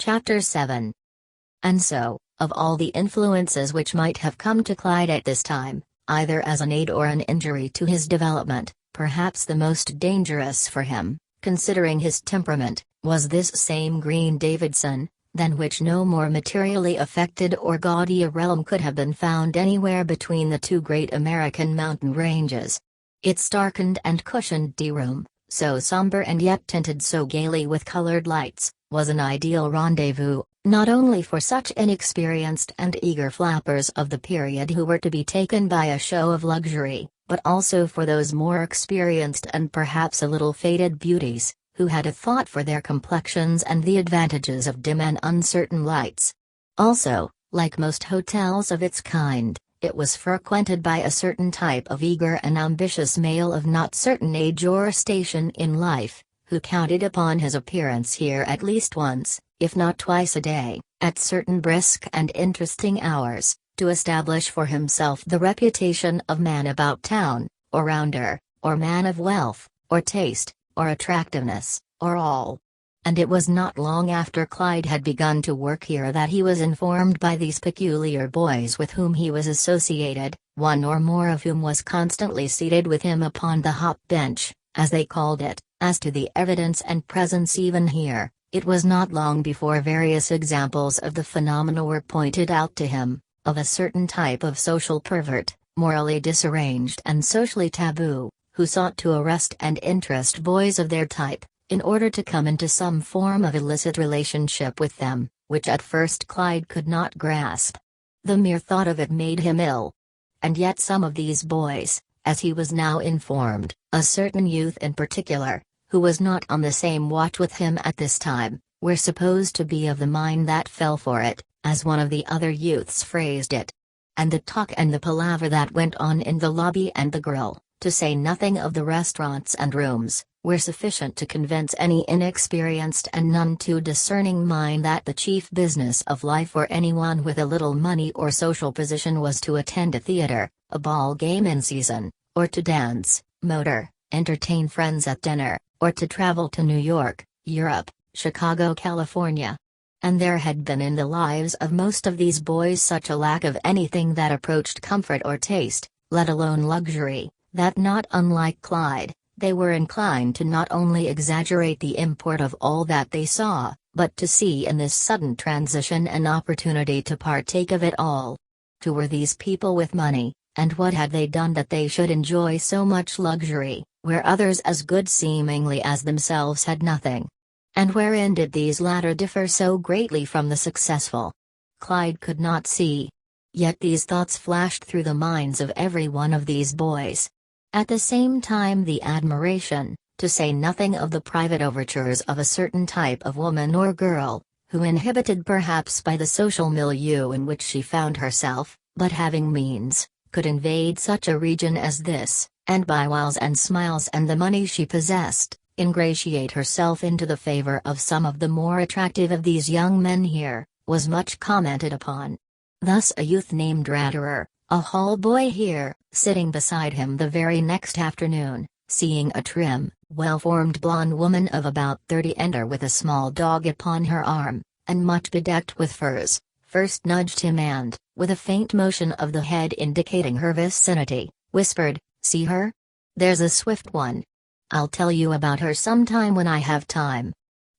Chapter 7. And so, of all the influences which might have come to Clyde at this time, either as an aid or an injury to his development, perhaps the most dangerous for him, considering his temperament, was this same Green Davidson, than which no more materially affected or gaudy a realm could have been found anywhere between the two great American mountain ranges. Its darkened and cushioned D-room, so somber and yet tinted so gaily with colored lights, was an ideal rendezvous, not only for such inexperienced and eager flappers of the period who were to be taken by a show of luxury, but also for those more experienced and perhaps a little faded beauties, who had a thought for their complexions and the advantages of dim and uncertain lights. Also, like most hotels of its kind, it was frequented by a certain type of eager and ambitious male of not certain age or station in life, who counted upon his appearance here at least once, if not twice a day, at certain brisk and interesting hours, to establish for himself the reputation of man about town, or rounder, or man of wealth, or taste, or attractiveness, or all. And it was not long after Clyde had begun to work here that he was informed by these peculiar boys with whom he was associated, one or more of whom was constantly seated with him upon the hop bench, as they called it, as to the evidence and presence even here. It was not long before various examples of the phenomena were pointed out to him, of a certain type of social pervert, morally disarranged and socially taboo, who sought to arrest and interest boys of their type, in order to come into some form of illicit relationship with them, which at first Clyde could not grasp. The mere thought of it made him ill. And yet some of these boys, as he was now informed, a certain youth in particular, who was not on the same watch with him at this time, were supposed to be of the mind that fell for it, as one of the other youths phrased it. And the talk and the palaver that went on in the lobby and the grill, to say nothing of the restaurants and rooms, were sufficient to convince any inexperienced and none too discerning mind that the chief business of life for anyone with a little money or social position was to attend a theater, a ball game in season, or to dance, motor, entertain friends at dinner, or to travel to New York, Europe, Chicago, California. And there had been in the lives of most of these boys such a lack of anything that approached comfort or taste, let alone luxury, that not unlike Clyde, they were inclined to not only exaggerate the import of all that they saw, but to see in this sudden transition an opportunity to partake of it all. Who were these people with money, and what had they done that they should enjoy so much luxury, where others as good seemingly as themselves had nothing? And wherein did these latter differ so greatly from the successful? Clyde could not see. Yet these thoughts flashed through the minds of every one of these boys. At the same time the admiration, to say nothing of the private overtures of a certain type of woman or girl, who inhibited perhaps by the social milieu in which she found herself, but having means, could invade such a region as this, and by wiles and smiles and the money she possessed, ingratiate herself into the favor of some of the more attractive of these young men here, was much commented upon. Thus a youth named Ratterer, a hall boy here, sitting beside him the very next afternoon, seeing a trim, well-formed blonde woman of about 30 enter with a small dog upon her arm, and much bedecked with furs, first nudged him and, with a faint motion of the head indicating her vicinity, whispered, "See her? There's a swift one. I'll tell you about her sometime when I have time."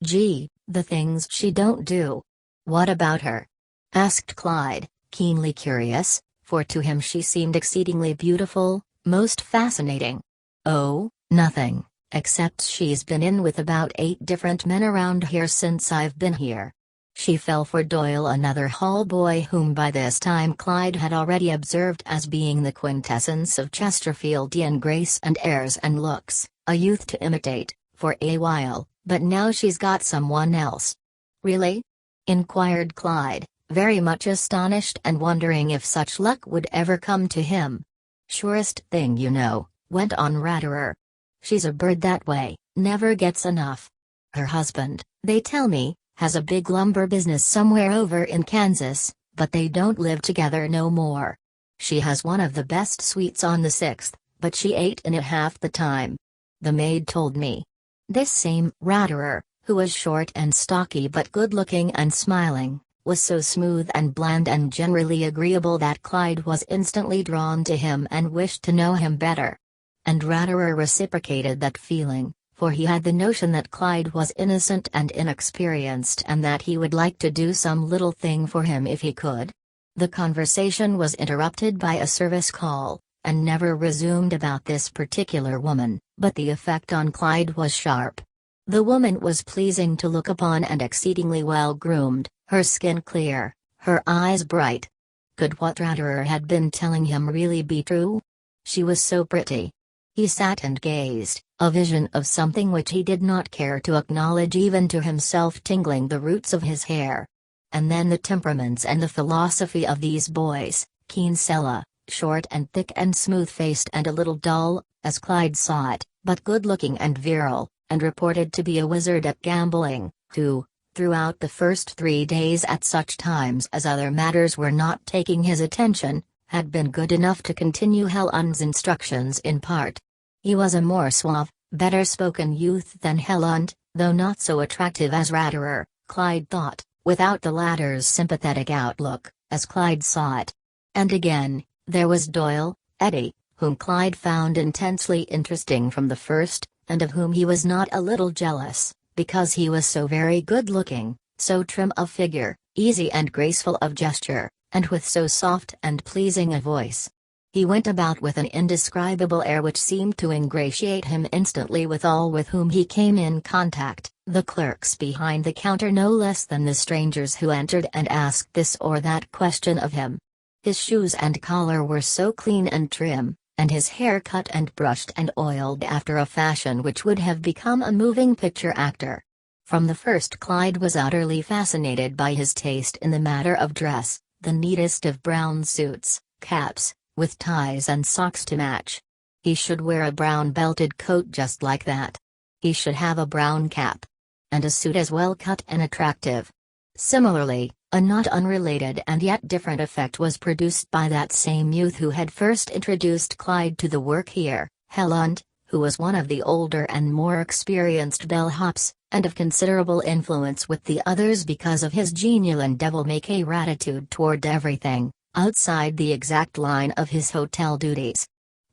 "Gee, the things she don't do." "What about her?" asked Clyde, keenly curious, for to him she seemed exceedingly beautiful, most fascinating. "Oh, nothing, except she's been in with about 8 different men around here since I've been here." She fell for Doyle, another hall boy whom by this time Clyde had already observed as being the quintessence of Chesterfieldian grace and airs and looks, a youth to imitate, for a while, but now she's got someone else. "Really?" inquired Clyde, very much astonished and wondering if such luck would ever come to him. "Surest thing you know," went on Ratterer. "She's a bird that way, never gets enough. Her husband, they tell me, has a big lumber business somewhere over in Kansas, but they don't live together no more. She has one of the best suites on the 6th, but she ain't in it half the time. The maid told me." This same Ratterer, who was short and stocky but good-looking and smiling, was so smooth and bland and generally agreeable that Clyde was instantly drawn to him and wished to know him better. And Ratterer reciprocated that feeling, for he had the notion that Clyde was innocent and inexperienced and that he would like to do some little thing for him if he could. The conversation was interrupted by a service call, and never resumed about this particular woman, but the effect on Clyde was sharp. The woman was pleasing to look upon and exceedingly well groomed, her skin clear, her eyes bright. Could what Ratterer had been telling him really be true? She was so pretty. He sat and gazed, a vision of something which he did not care to acknowledge even to himself tingling the roots of his hair. And then the temperaments and the philosophy of these boys, Kinsella, short and thick and smooth-faced and a little dull, as Clyde saw it, but good-looking and virile, and reported to be a wizard at gambling, who, throughout the first 3 days at such times as other matters were not taking his attention, had been good enough to continue Hellund's instructions in part. He was a more suave, better-spoken youth than Hellund, though not so attractive as Ratterer, Clyde thought, without the latter's sympathetic outlook, as Clyde saw it. And again, there was Doyle, Eddie, whom Clyde found intensely interesting from the first, and of whom he was not a little jealous, because he was so very good-looking, so trim of figure, easy and graceful of gesture, and with so soft and pleasing a voice. He went about with an indescribable air which seemed to ingratiate him instantly with all with whom he came in contact, the clerks behind the counter no less than the strangers who entered and asked this or that question of him. His shoes and collar were so clean and trim, and his hair cut and brushed and oiled after a fashion which would have become a moving picture actor. From the first Clyde was utterly fascinated by his taste in the matter of dress, the neatest of brown suits, caps, with ties and socks to match. He should wear a brown belted coat just like that. He should have a brown cap. And a suit as well cut and attractive. Similarly, a not unrelated and yet different effect was produced by that same youth who had first introduced Clyde to the work here, Hellund, who was one of the older and more experienced bellhops, and of considerable influence with the others because of his genial and devil-may-care attitude toward everything, outside the exact line of his hotel duties.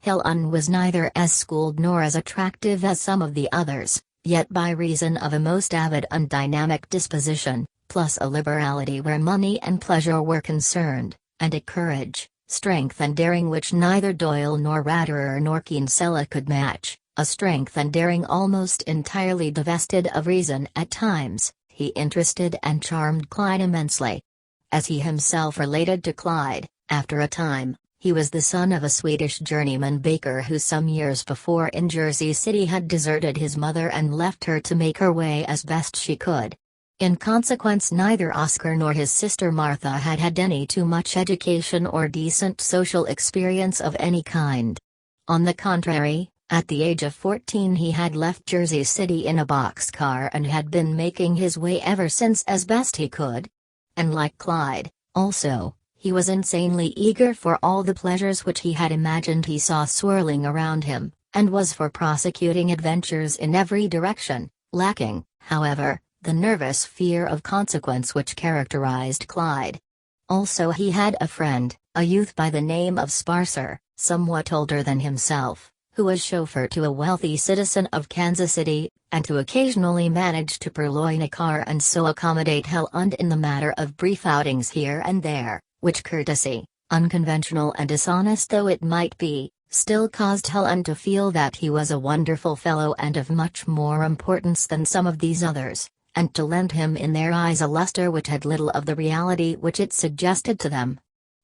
Hellund was neither as schooled nor as attractive as some of the others, yet by reason of a most avid and dynamic disposition, plus a liberality where money and pleasure were concerned, and a courage, strength and daring which neither Doyle nor Ratterer nor Kinsella could match, a strength and daring almost entirely divested of reason at times, he interested and charmed Clyde immensely. As he himself related to Clyde, after a time, he was the son of a Swedish journeyman baker who some years before in Jersey City had deserted his mother and left her to make her way as best she could. In consequence neither Oscar nor his sister Martha had had any too much education or decent social experience of any kind. On the contrary, at the age of 14 he had left Jersey City in a boxcar and had been making his way ever since as best he could. And like Clyde, also, he was insanely eager for all the pleasures which he had imagined he saw swirling around him, and was for prosecuting adventures in every direction, lacking, however, the nervous fear of consequence which characterized Clyde. Also he had a friend, a youth by the name of Sparser, somewhat older than himself, who was chauffeur to a wealthy citizen of Kansas City, and who occasionally managed to purloin a car and so accommodate Hellund in the matter of brief outings here and there, which courtesy, unconventional and dishonest though it might be, still caused Hellund to feel that he was a wonderful fellow and of much more importance than some of these others, and to lend him in their eyes a luster which had little of the reality which it suggested to them.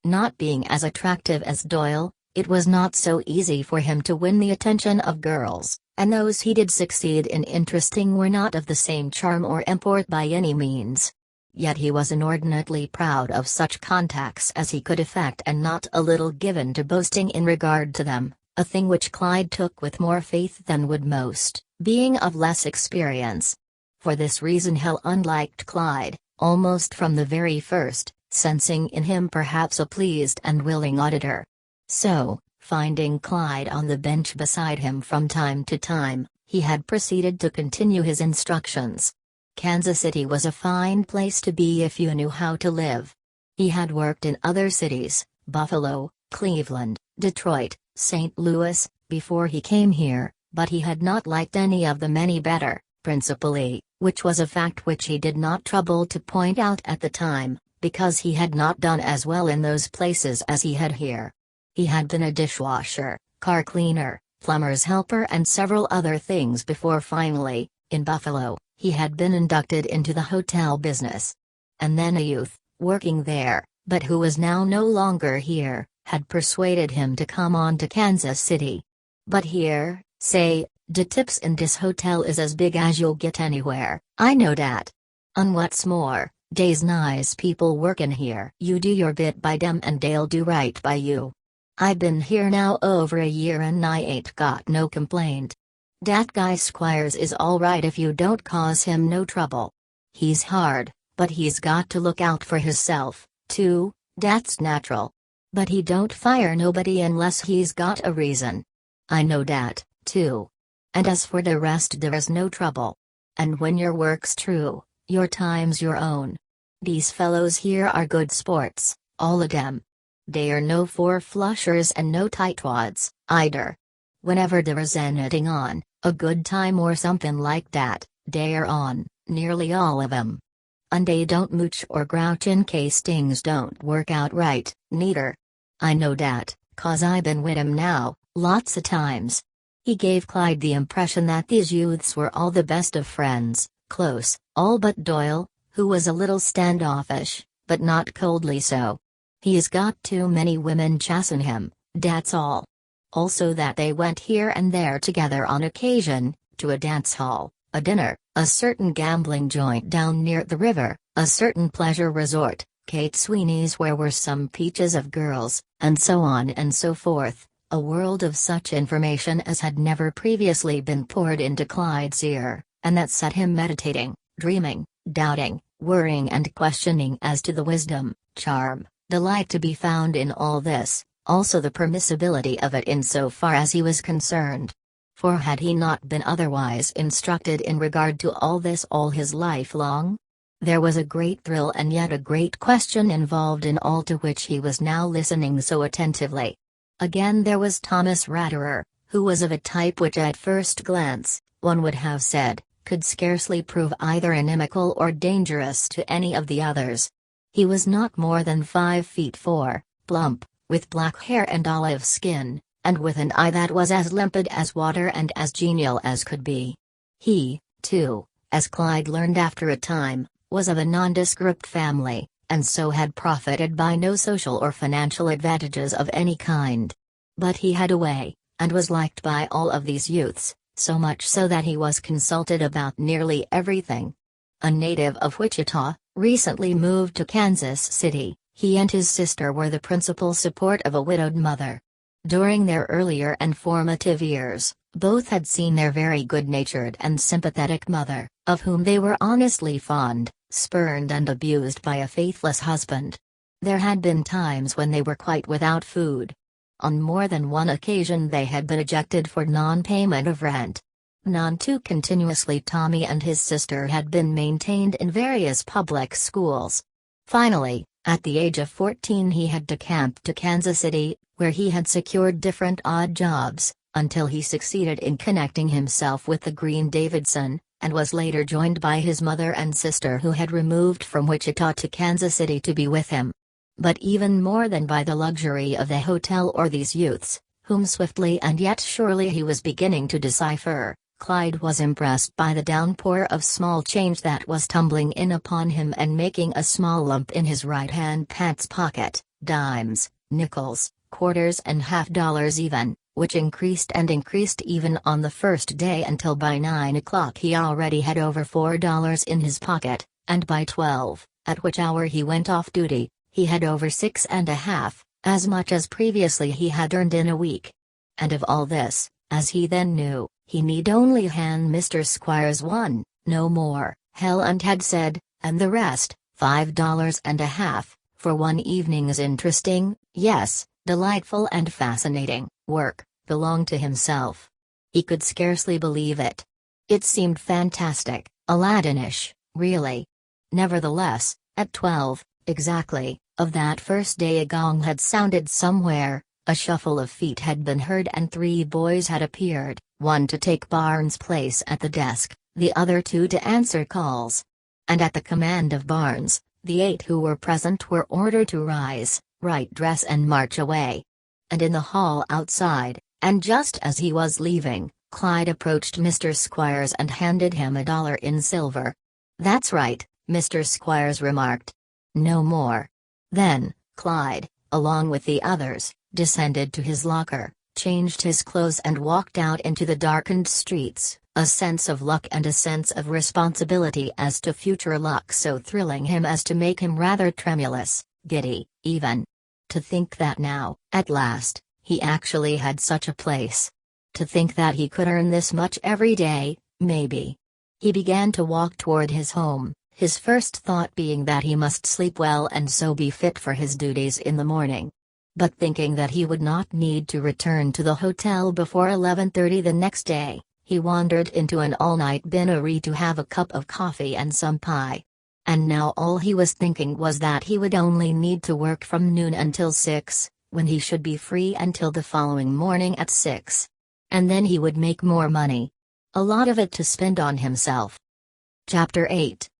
Not being as attractive as Doyle, it was not so easy for him to win the attention of girls, and those he did succeed in interesting were not of the same charm or import by any means. Yet he was inordinately proud of such contacts as he could effect and not a little given to boasting in regard to them, a thing which Clyde took with more faith than would most, being of less experience. For this reason Hellund liked Clyde, almost from the very first, sensing in him perhaps a pleased and willing auditor. So, finding Clyde on the bench beside him from time to time, he had proceeded to continue his instructions. Kansas City was a fine place to be if you knew how to live. He had worked in other cities, Buffalo, Cleveland, Detroit, St. Louis, before he came here, but he had not liked any of them any better, principally, which was a fact which he did not trouble to point out at the time, because he had not done as well in those places as he had here. He had been a dishwasher, car cleaner, plumber's helper and several other things before finally, in Buffalo, he had been inducted into the hotel business. And then a youth, working there, but who was now no longer here, had persuaded him to come on to Kansas City. But here, say, de tips in dis hotel is as big as you'll get anywhere, I know dat. And what's more, dey's nice people workin' here. You do your bit by dem and dey'll do right by you. I been here now over a year and I ain't got no complaint. Dat guy Squires is alright if you don't cause him no trouble. He's hard, but he's got to look out for hisself, too, dat's natural. But he don't fire nobody unless he's got a reason. I know dat, too. And as for the rest there's no trouble. And when your work's true, your time's your own. These fellows here are good sports, all of dem. They are no four-flushers and no tightwads, either. Whenever there's anything on, a good time or something like that, they are on, nearly all of 'em. And they don't mooch or grouch in case things don't work out right, neither. I know dat, 'cause I been with 'em now, lots of times. He gave Clyde the impression that these youths were all the best of friends, close, all but Doyle, who was a little standoffish, but not coldly so. He's got too many women chassin' him, that's all. Also that they went here and there together on occasion, to a dance hall, a dinner, a certain gambling joint down near the river, a certain pleasure resort, Kate Sweeney's where were some peaches of girls, and so on and so forth, a world of such information as had never previously been poured into Clyde's ear, and that set him meditating, dreaming, doubting, worrying and questioning as to the wisdom, charm, delight to be found in all this, also the permissibility of it in so far as he was concerned. For had he not been otherwise instructed in regard to all this all his life long? There was a great thrill and yet a great question involved in all to which he was now listening so attentively. Again there was Thomas Ratterer, who was of a type which at first glance, one would have said, could scarcely prove either inimical or dangerous to any of the others. He was not more than 5'4", plump, with black hair and olive skin, and with an eye that was as limpid as water and as genial as could be. He, too, as Clyde learned after a time, was of a nondescript family, and so had profited by no social or financial advantages of any kind. But he had a way, and was liked by all of these youths, so much so that he was consulted about nearly everything. A native of Wichita, recently moved to Kansas City, he and his sister were the principal support of a widowed mother. During their earlier and formative years, both had seen their very good-natured and sympathetic mother, of whom they were honestly fond, spurned and abused by a faithless husband. There had been times when they were quite without food. On more than one occasion they had been ejected for non-payment of rent. None too continuously Tommy and his sister had been maintained in various public schools. Finally, at the age of 14 he had decamped to Kansas City, where he had secured different odd jobs, until he succeeded in connecting himself with the Green Davidson, and was later joined by his mother and sister who had removed from Wichita to Kansas City to be with him. But even more than by the luxury of the hotel or these youths, whom swiftly and yet surely he was beginning to decipher, Clyde was impressed by the downpour of small change that was tumbling in upon him and making a small lump in his right-hand pants pocket, dimes, nickels, quarters and half-dollars even, which increased and increased even on the first day until by 9 o'clock he already had over $4 in his pocket, and by 12, at which hour he went off duty, he had over 6.5, as much as previously he had earned in a week. And of all this, as he then knew, he need only hand Mr. Squires one, no more, Helen had said, and the rest, $5.50, for one evening's interesting, yes, delightful and fascinating, work, belonged to himself. He could scarcely believe it. It seemed fantastic, Aladdinish, Really. Nevertheless, at 12, exactly, of that first day a gong had sounded somewhere, a shuffle of feet had been heard and 3 boys had appeared, one to take Barnes' place at the desk, the other 2 to answer calls. And at the command of Barnes, the 8 who were present were ordered to rise, right dress and march away. And in the hall outside, and just as he was leaving, Clyde approached Mr. Squires and handed him $1 in silver. "That's right," Mr. Squires remarked. "No more." Then, Clyde, along with the others, descended to his locker, changed his clothes and walked out into the darkened streets, a sense of luck and a sense of responsibility as to future luck so thrilling him as to make him rather tremulous, giddy, even. To think that now, at last, he actually had such a place. To think that he could earn this much every day, maybe. He began to walk toward his home, his first thought being that he must sleep well and so be fit for his duties in the morning. But thinking that he would not need to return to the hotel before 11:30 the next day, he wandered into an all-night binnery to have a cup of coffee and some pie. And now all he was thinking was that he would only need to work from noon until 6, when he should be free until the following morning at 6. And then he would make more money. A lot of it to spend on himself. Chapter 8.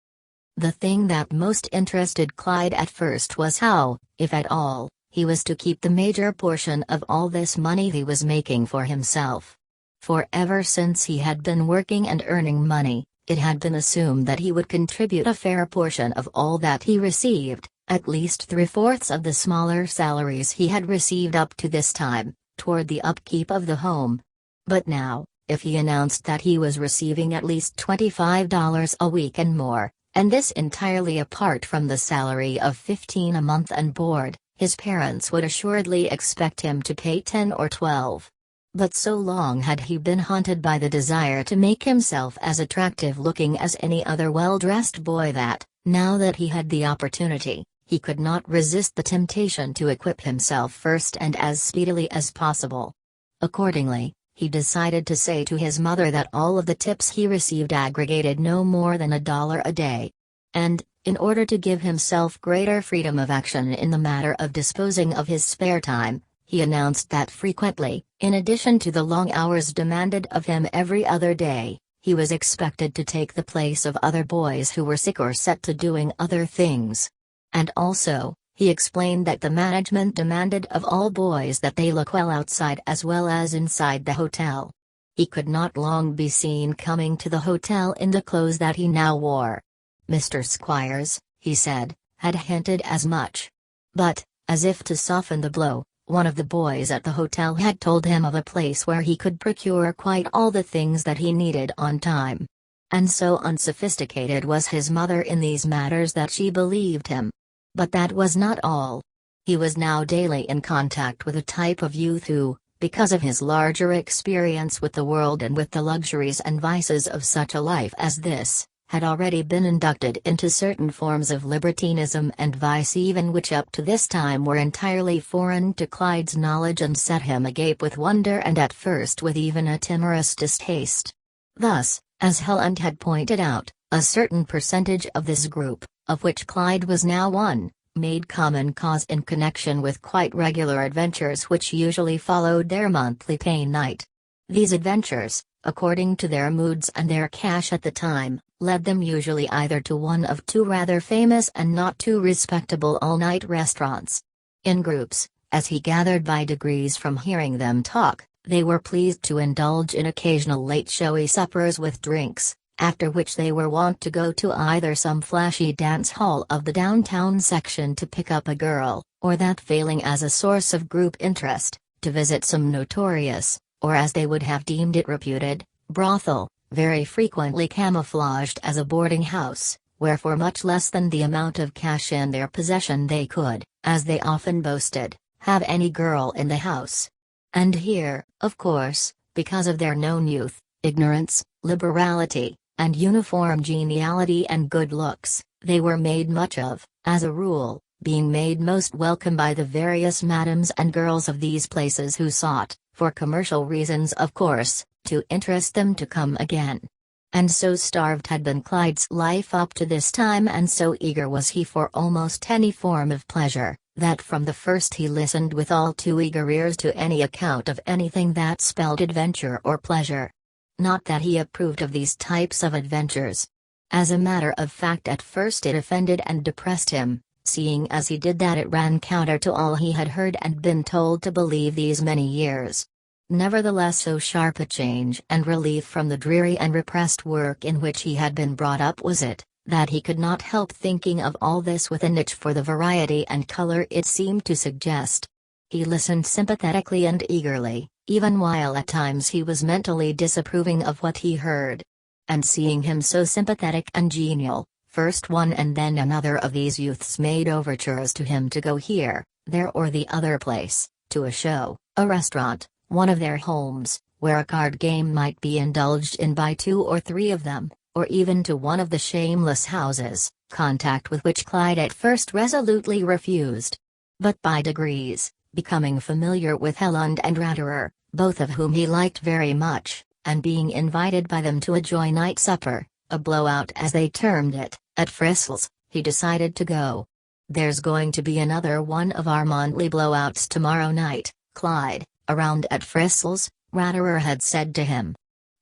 The thing that most interested Clyde at first was how, if at all, he was to keep the major portion of all this money he was making for himself. For ever since he had been working and earning money, it had been assumed that he would contribute a fair portion of all that he received, at least 3/4 of the smaller salaries he had received up to this time, toward the upkeep of the home. But now, if he announced that he was receiving at least $25 a week and more, and this entirely apart from the salary of $15 a month and board, his parents would assuredly expect him to pay 10 or 12. But so long had he been haunted by the desire to make himself as attractive-looking as any other well-dressed boy that, now that he had the opportunity, he could not resist the temptation to equip himself first and as speedily as possible. Accordingly, he decided to say to his mother that all of the tips he received aggregated no more than $1 a day. And, in order to give himself greater freedom of action in the matter of disposing of his spare time, he announced that frequently, in addition to the long hours demanded of him every other day, he was expected to take the place of other boys who were sick or set to doing other things. And also, he explained that the management demanded of all boys that they look well outside as well as inside the hotel. He could not long be seen coming to the hotel in the clothes that he now wore. Mr. Squires, he said, had hinted as much. But, as if to soften the blow, one of the boys at the hotel had told him of a place where he could procure quite all the things that he needed on time. And so unsophisticated was his mother in these matters that she believed him. But that was not all. He was now daily in contact with a type of youth who, because of his larger experience with the world and with the luxuries and vices of such a life as this, had already been inducted into certain forms of libertinism and vice even which up to this time were entirely foreign to Clyde's knowledge and set him agape with wonder and at first with even a timorous distaste. Thus, as Helen had pointed out, a certain percentage of this group, of which Clyde was now one, made common cause in connection with quite regular adventures which usually followed their monthly pay night. These adventures, according to their moods and their cash at the time, led them usually either to one of 2 rather famous and not too respectable all-night restaurants. In groups, as he gathered by degrees from hearing them talk, they were pleased to indulge in occasional late showy suppers with drinks, after which they were wont to go to either some flashy dance hall of the downtown section to pick up a girl, or that failing as a source of group interest, to visit some notorious, or as they would have deemed it reputed, brothel, very frequently camouflaged as a boarding house, where for much less than the amount of cash in their possession they could, as they often boasted, have any girl in the house. And here, of course, because of their known youth, ignorance, liberality, and uniform geniality and good looks, they were made much of, as a rule, being made most welcome by the various madams and girls of these places who sought, for commercial reasons of course, to interest them to come again. And so starved had been Clyde's life up to this time, and so eager was he for almost any form of pleasure, that from the first he listened with all too eager ears to any account of anything that spelled adventure or pleasure. Not that he approved of these types of adventures. As a matter of fact, at first it offended and depressed him, seeing as he did that it ran counter to all he had heard and been told to believe these many years. Nevertheless, so sharp a change and relief from the dreary and repressed work in which he had been brought up was it, that he could not help thinking of all this with an itch for the variety and color it seemed to suggest. He listened sympathetically and eagerly, even while at times he was mentally disapproving of what he heard. And seeing him so sympathetic and genial, first one and then another of these youths made overtures to him to go here, there or the other place, to a show, a restaurant, one of their homes, where a card game might be indulged in by 2 or 3 of them, or even to one of the shameless houses, contact with which Clyde at first resolutely refused. But by degrees, becoming familiar with Helland and Ratterer, both of whom he liked very much, and being invited by them to a joy-night supper, a blowout as they termed it, at Frissell's, he decided to go. "There's going to be another one of our monthly blowouts tomorrow night, Clyde, around at Frissell's," Ratterer had said to him.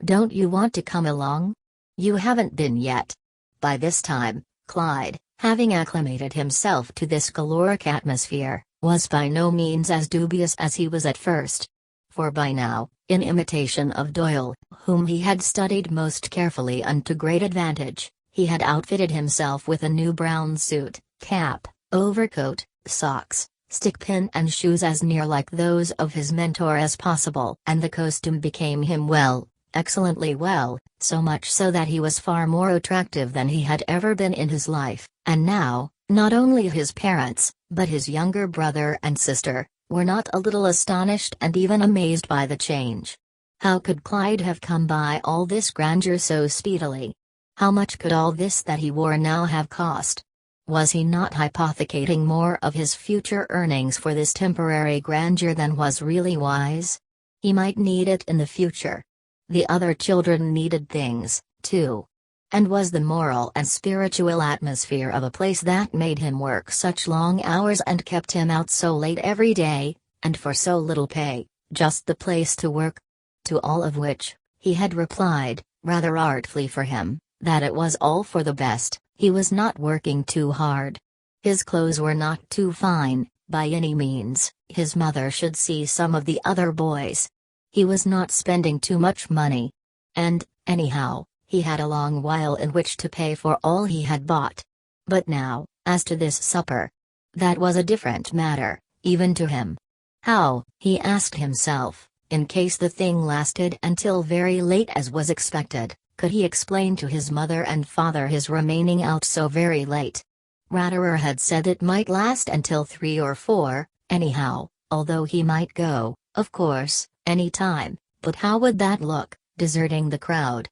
"Don't you want to come along? You haven't been yet." By this time, Clyde, having acclimated himself to this caloric atmosphere, was by no means as dubious as he was at first. For by now, in imitation of Doyle, whom he had studied most carefully and to great advantage, he had outfitted himself with a new brown suit, cap, overcoat, socks, stick-pin and shoes as near like those of his mentor as possible, and the costume became him well, excellently well, so much so that he was far more attractive than he had ever been in his life, and now, not only his parents, but his younger brother and sister, were not a little astonished and even amazed by the change. How could Clyde have come by all this grandeur so speedily? How much could all this that he wore now have cost? Was he not hypothecating more of his future earnings for this temporary grandeur than was really wise? He might need it in the future. The other children needed things, too. And was the moral and spiritual atmosphere of a place that made him work such long hours and kept him out so late every day, and for so little pay, just the place to work? To all of which, he had replied, rather artfully for him, that it was all for the best. He was not working too hard. His clothes were not too fine, by any means. His mother should see some of the other boys. He was not spending too much money. And, anyhow, he had a long while in which to pay for all he had bought. But now, as to this supper, that was a different matter, even to him. How, he asked himself, in case the thing lasted until very late as was expected, could he explain to his mother and father his remaining out so very late? Ratterer had said it might last until 3 or 4, anyhow, although he might go, of course, any time, but how would that look, deserting the crowd?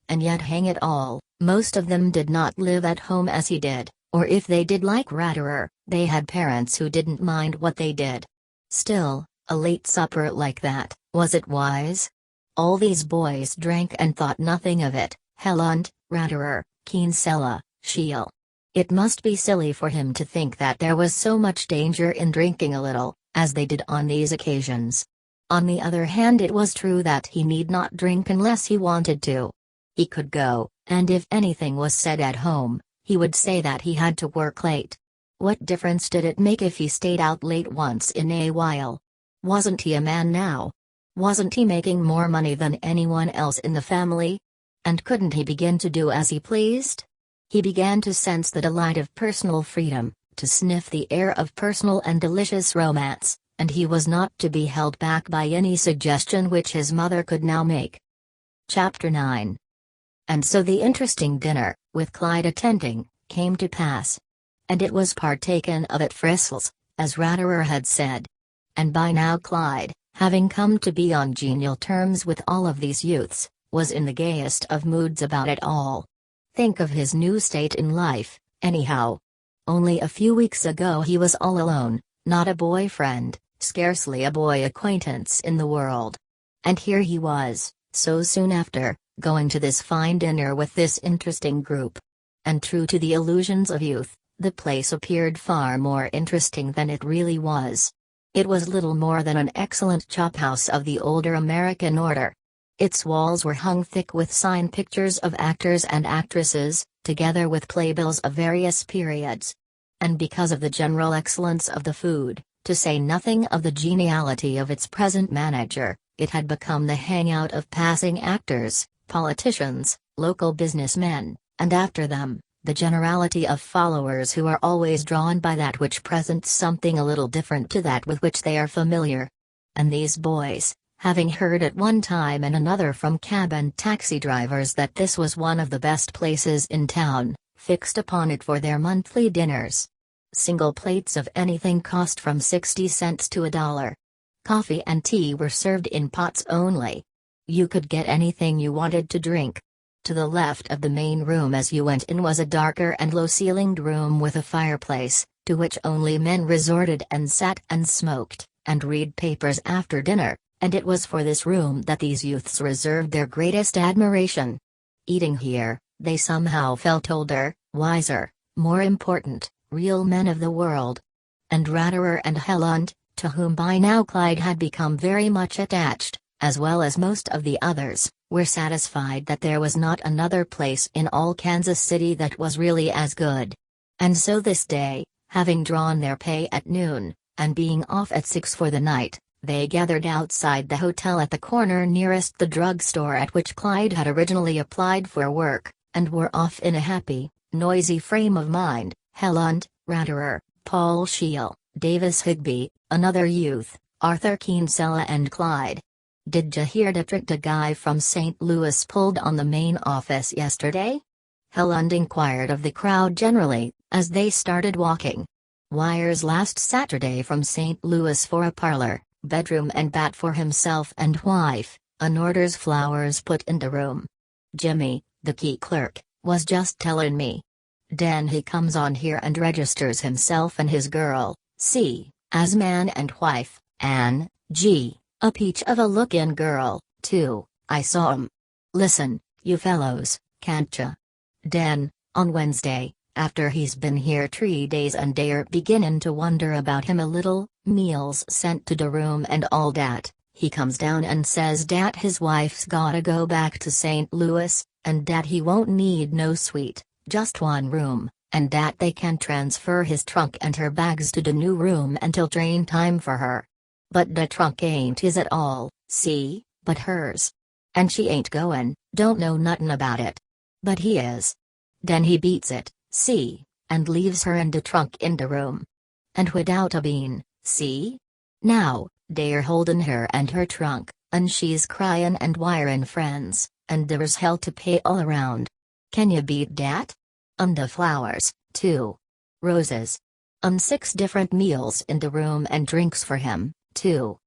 And yet hang it all, most of them did not live at home as he did, or if they did like Ratterer, they had parents who didn't mind what they did. Still, a late supper like that, was it wise? All these boys drank and thought nothing of it, Helland, Ratterer, Kinsella, Scheel. It must be silly for him to think that there was so much danger in drinking a little, as they did on these occasions. On the other hand, it was true that he need not drink unless he wanted to. He could go, and if anything was said at home, he would say that he had to work late. What difference did it make if he stayed out late once in a while? Wasn't he a man now? Wasn't he making more money than anyone else in the family? And couldn't he begin to do as he pleased? He began to sense the delight of personal freedom, to sniff the air of personal and delicious romance, and he was not to be held back by any suggestion which his mother could now make. Chapter 9. And so the interesting dinner, with Clyde attending, came to pass. And it was partaken of at Frissell's, as Ratterer had said. And by now Clyde, having come to be on genial terms with all of these youths, was in the gayest of moods about it all. Think of his new state in life, anyhow. Only a few weeks ago he was all alone, not a boyfriend, scarcely a boy acquaintance in the world. And here he was, so soon after, going to this fine dinner with this interesting group. And true to the illusions of youth, the place appeared far more interesting than it really was. It was little more than an excellent chophouse of the older American order. Its walls were hung thick with sign pictures of actors and actresses, together with playbills of various periods. And because of the general excellence of the food, to say nothing of the geniality of its present manager, it had become the hangout of passing actors, politicians, local businessmen, and after them, the generality of followers who are always drawn by that which presents something a little different to that with which they are familiar. And these boys, having heard at one time and another from cab and taxi drivers that this was one of the best places in town, fixed upon it for their monthly dinners. Single plates of anything cost from 60 cents to $1. Coffee and tea were served in pots only. You could get anything you wanted to drink. To the left of the main room as you went in was a darker and low-ceilinged room with a fireplace, to which only men resorted and sat and smoked, and read papers after dinner, and it was for this room that these youths reserved their greatest admiration. Eating here, they somehow felt older, wiser, more important, real men of the world. And Ratterer and Helland, to whom by now Clyde had become very much attached, as well as most of the others, were satisfied that there was not another place in all Kansas City that was really as good. And so this day, having drawn their pay at noon, and being off at 6 for the night, they gathered outside the hotel at the corner nearest the drugstore at which Clyde had originally applied for work, and were off in a happy, noisy frame of mind. Helland, Ratterer, Paul Shiel, Davis Higby, another youth, Arthur Kinsella and Clyde. "Did ya hear the guy from St. Louis pulled on the main office yesterday?" Helland inquired of the crowd generally, as they started walking. "Wires last Saturday from St. Louis for a parlor, bedroom and bath for himself and wife, and orders flowers put in the room. Jimmy, the key clerk, was just tellin' me. Den he comes on here and registers himself and his girl, see, as man and wife, Ann, G. A peach of a look-in girl, too, I saw 'em. Listen, you fellows, can't ya? Den, on Wednesday, after he's been here 3 days and dey're beginnin' to wonder about him a little, meals sent to de room and all dat, he comes down and says dat his wife's gotta go back to St. Louis, and dat he won't need no suite, just one room, and dat they can transfer his trunk and her bags to de new room until train time for her. But the trunk ain't his at all, see, but hers. And she ain't goin', don't know nothin' about it. But he is. Den he beats it, see, and leaves her and the trunk in the room. And without a bean, see? Now, dey're holdin' her and her trunk, and she's cryin' and wirin' friends, and there's hell to pay all around. Can you beat dat? The flowers, too. Roses. 6 different meals in the room and drinks for him, too."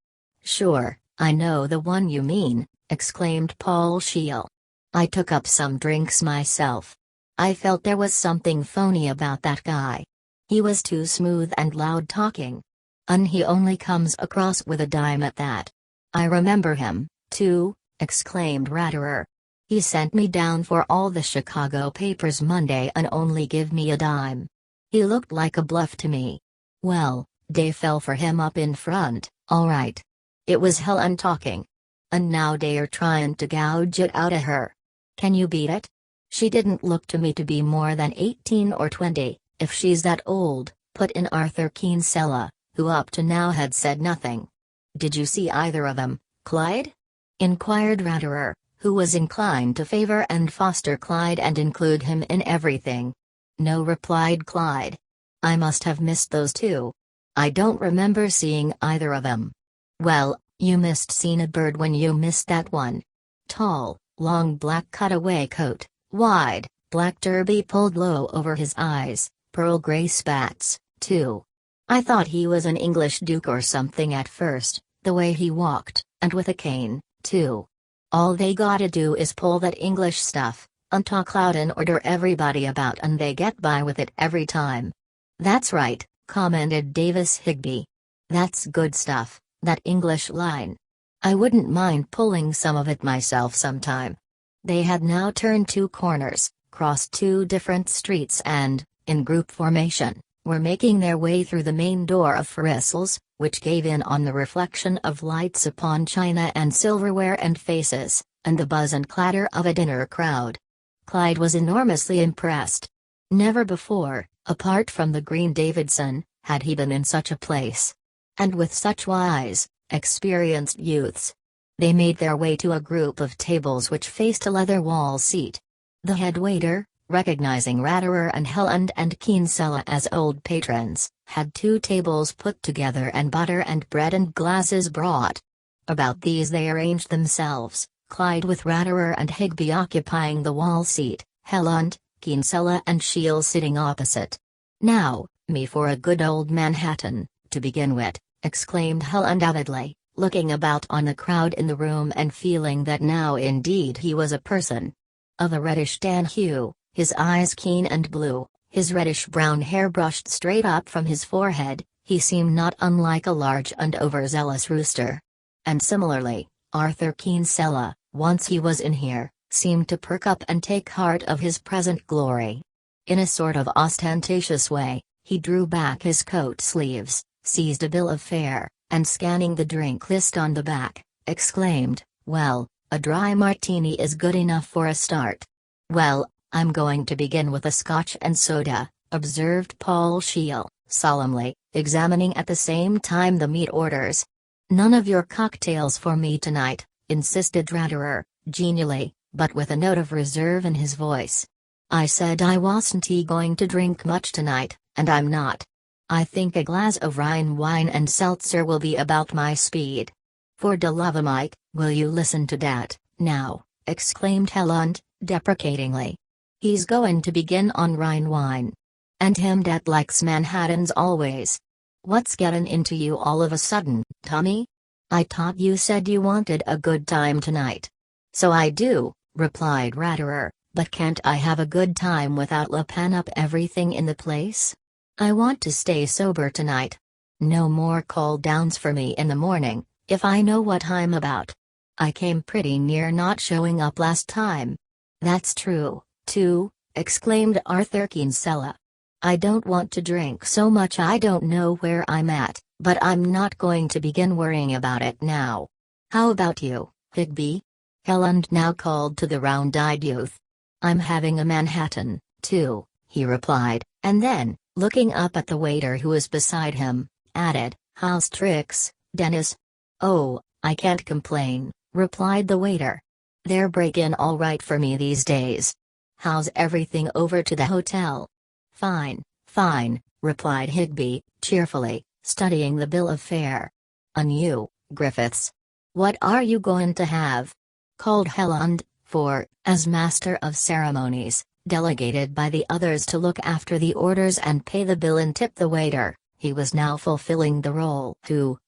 "Sure, I know the one you mean," exclaimed Paul Shiel. "I took up some drinks myself. I felt there was something phony about that guy. He was too smooth and loud talking. And he only comes across with a dime at that. I remember him, too," exclaimed Ratterer. "He sent me down for all the Chicago papers Monday and only give me a dime. He looked like a bluff to me. Well, dey fell for him up in front, all right. It was Helen talking. And now dey're tryin' to gouge it out of her. Can you beat it? She didn't look to me to be more than 18 or 20, if she's that old," put in Arthur Kinsella, who up to now had said nothing. "Did you see either of 'em, Clyde?" inquired Ratterer, who was inclined to favor and foster Clyde and include him in everything. "No," replied Clyde. "I must have missed those two. I don't remember seeing either of 'em." "Well, you missed seen a bird when you missed that one. Tall, long black cutaway coat, wide, black derby pulled low over his eyes, pearl gray spats, too. I thought he was an English duke or something at first, the way he walked, and with a cane, too. All they gotta do is pull that English stuff, and talk loud and order everybody about, and they get by with it every time." "That's right," commented Davis Higby. "That's good stuff, that English line. I wouldn't mind pulling some of it myself sometime. They had now turned two corners, crossed two different streets and, in group formation, were making their way through the main door of Farisals, which gave in on the reflection of lights upon china and silverware and faces, and the buzz and clatter of a dinner crowd. Clyde was enormously impressed. Never before, apart from the Green Davidson, had he been in such a place. And with such wise, experienced youths. They made their way to a group of tables which faced a leather wall seat. The head waiter, recognizing Ratterer and Helland and Kinsella as old patrons, had two tables put together and butter and bread and glasses brought. About these they arranged themselves, Clyde with Ratterer and Higby occupying the wall seat, Helland, Kinsella and Shiel sitting opposite. "Now, me for a good old Manhattan, to begin with," exclaimed Helland avidly, looking about on the crowd in the room and feeling that now indeed he was a person of a reddish tan hue, his eyes keen and blue, his reddish-brown hair brushed straight up from his forehead. He seemed not unlike a large and overzealous rooster. And similarly, Arthur Kinsella, once he was in here, seemed to perk up and take heart of his present glory. In a sort of ostentatious way, he drew back his coat sleeves, seized a bill of fare, and scanning the drink list on the back, exclaimed, "Well, a dry martini is good enough for a start." "Well, I'm going to begin with a scotch and soda," observed Paul Shiel, solemnly, examining at the same time the meat orders. "None of your cocktails for me tonight," insisted Ratterer, genially, but with a note of reserve in his voice. "I said I wasn't going to drink much tonight, and I'm not. I think a glass of Rhine wine and seltzer will be about my speed." "For de love o' Mike, will you listen to dat, now?" exclaimed Helland, deprecatingly. "He's going to begin on Rhine wine. And him dat likes Manhattans always. What's gettin' into you all of a sudden, Tommy? I thought you said you wanted a good time tonight." "So I do," replied Ratterer, "but can't I have a good time without lappin' up everything in the place? I want to stay sober tonight. No more call-downs for me in the morning, if I know what I'm about. I came pretty near not showing up last time." "That's true, too," exclaimed Arthur Kinsella. "I don't want to drink so much I don't know where I'm at, but I'm not going to begin worrying about it now. How about you, Higby?" Helland now called to the round-eyed youth. "I'm having a Manhattan, too," he replied, and then, looking up at the waiter who was beside him, added, "How's tricks, Dennis?" "Oh, I can't complain," replied the waiter. "They're break-in all right for me these days. How's everything over to the hotel?" "Fine, fine," replied Higby, cheerfully, studying the bill of fare. "And you, Griffiths? What are you going to have?" called Helland, for, as master of ceremonies, delegated by the others to look after the orders and pay the bill and tip the waiter, he was now fulfilling the role.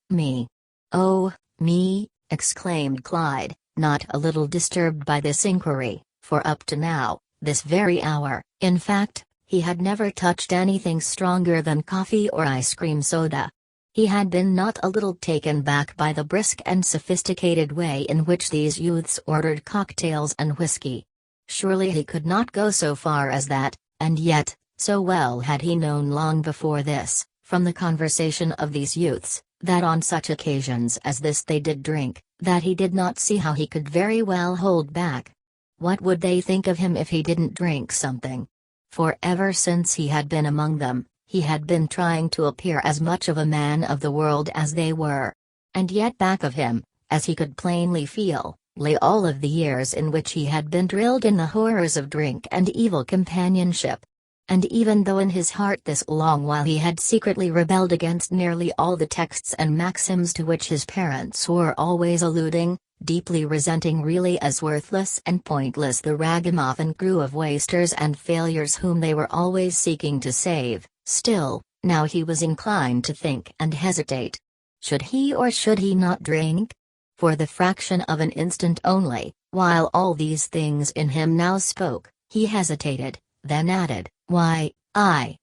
"Me. Oh, me," exclaimed Clyde, not a little disturbed by this inquiry, for up to now, this very hour, in fact, he had never touched anything stronger than coffee or ice cream soda. He had been not a little taken back by the brisk and sophisticated way in which these youths ordered cocktails and whiskey. Surely he could not go so far as that, and yet, so well had he known long before this, from the conversation of these youths, that on such occasions as this they did drink, that he did not see how he could very well hold back. What would they think of him if he didn't drink something? For ever since he had been among them, he had been trying to appear as much of a man of the world as they were. And yet back of him, as he could plainly feel, lay all of the years in which he had been drilled in the horrors of drink and evil companionship. And even though in his heart this long while he had secretly rebelled against nearly all the texts and maxims to which his parents were always alluding, deeply resenting really as worthless and pointless the ragamuffin crew of wasters and failures whom they were always seeking to save, still, now he was inclined to think and hesitate. Should he or should he not drink? For the fraction of an instant only, while all these things in him now spoke, he hesitated, then added, "Why, I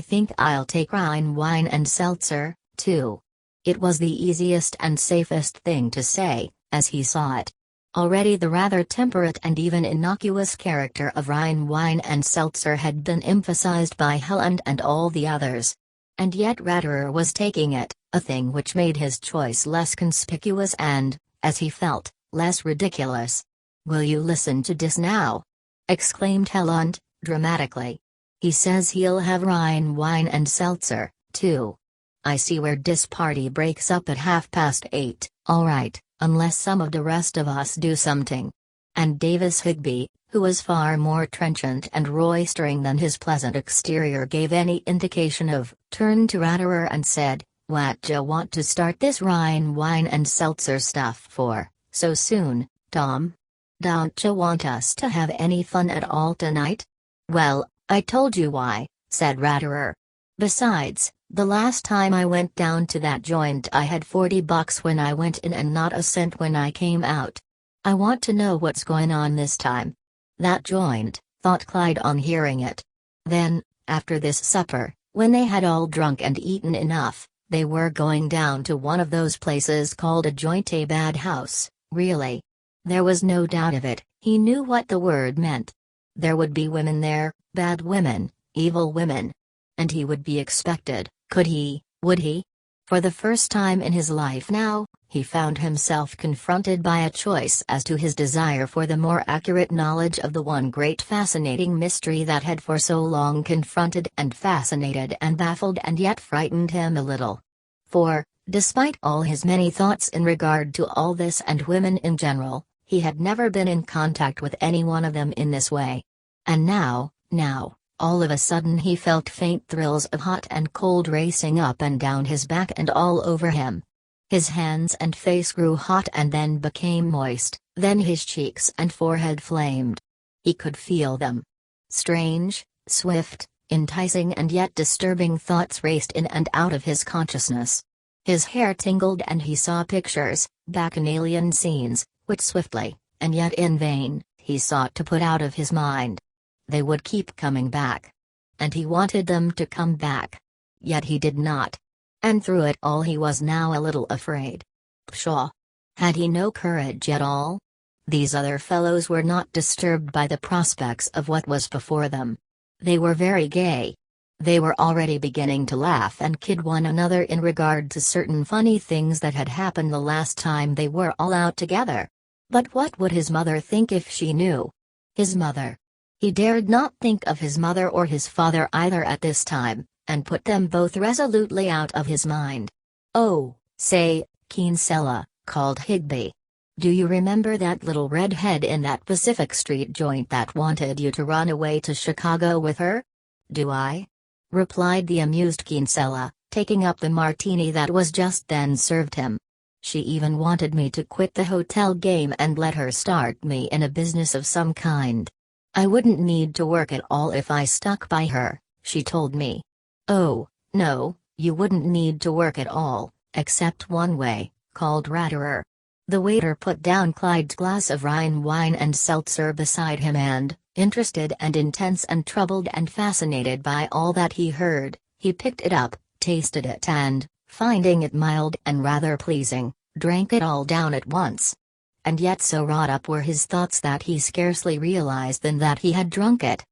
think I'll take Rhine wine and seltzer, too." It was the easiest and safest thing to say, as he saw it. Already the rather temperate and even innocuous character of Rhine wine and seltzer had been emphasized by Helland and all the others. And yet Ratterer was taking it, a thing which made his choice less conspicuous and, as he felt, less ridiculous. "Will you listen to this now?" exclaimed Helland, dramatically. "He says he'll have Rhine wine and seltzer, too. I see where this party breaks up at 8:30, all right, unless some of the rest of us do something." And Davis Higby, who was far more trenchant and roistering than his pleasant exterior gave any indication of, turned to Ratterer and said, "What ya want to start this Rhine wine and seltzer stuff for, so soon, Tom? Don't ya want us to have any fun at all tonight?" "Well, I told you why," said Ratterer. "Besides, the last time I went down to that joint I had $40 when I went in and not a cent when I came out. I want to know what's going on this time." That joint, thought Clyde on hearing it. Then, after this supper, when they had all drunk and eaten enough, they were going down to one of those places called a joint, a bad house, really. There was no doubt of it, he knew what the word meant. There would be women there, bad women, evil women. And he would be expected, would he? For the first time in his life now, he found himself confronted by a choice as to his desire for the more accurate knowledge of the one great fascinating mystery that had for so long confronted and fascinated and baffled and yet frightened him a little. For, despite all his many thoughts in regard to all this and women in general, he had never been in contact with any one of them in this way. And now, all of a sudden he felt faint thrills of hot and cold racing up and down his back and all over him. His hands and face grew hot and then became moist, then his cheeks and forehead flamed. He could feel them. Strange, swift, enticing and yet disturbing thoughts raced in and out of his consciousness. His hair tingled and he saw pictures, bacchanalian scenes, which swiftly, and yet in vain, he sought to put out of his mind. They would keep coming back. And he wanted them to come back. Yet he did not. And through it all he was now a little afraid. Pshaw! Had he no courage at all? These other fellows were not disturbed by the prospects of what was before them. They were very gay. They were already beginning to laugh and kid one another in regard to certain funny things that had happened the last time they were all out together. But what would his mother think if she knew? His mother. He dared not think of his mother or his father either at this time, and put them both resolutely out of his mind. "Oh, say, Kinsella," called Higby. "Do you remember that little redhead in that Pacific Street joint that wanted you to run away to Chicago with her?" "Do I?" replied the amused Kinsella, taking up the martini that was just then served him. "She even wanted me to quit the hotel game and let her start me in a business of some kind. I wouldn't need to work at all if I stuck by her, she told me." "Oh, no, you wouldn't need to work at all, except one way," called Ratterer. The waiter put down Clyde's glass of Rhine wine and seltzer beside him and, interested and intense and troubled and fascinated by all that he heard, he picked it up, tasted it and, finding it mild and rather pleasing, drank it all down at once. And yet so wrought up were his thoughts that he scarcely realized then that he had drunk it.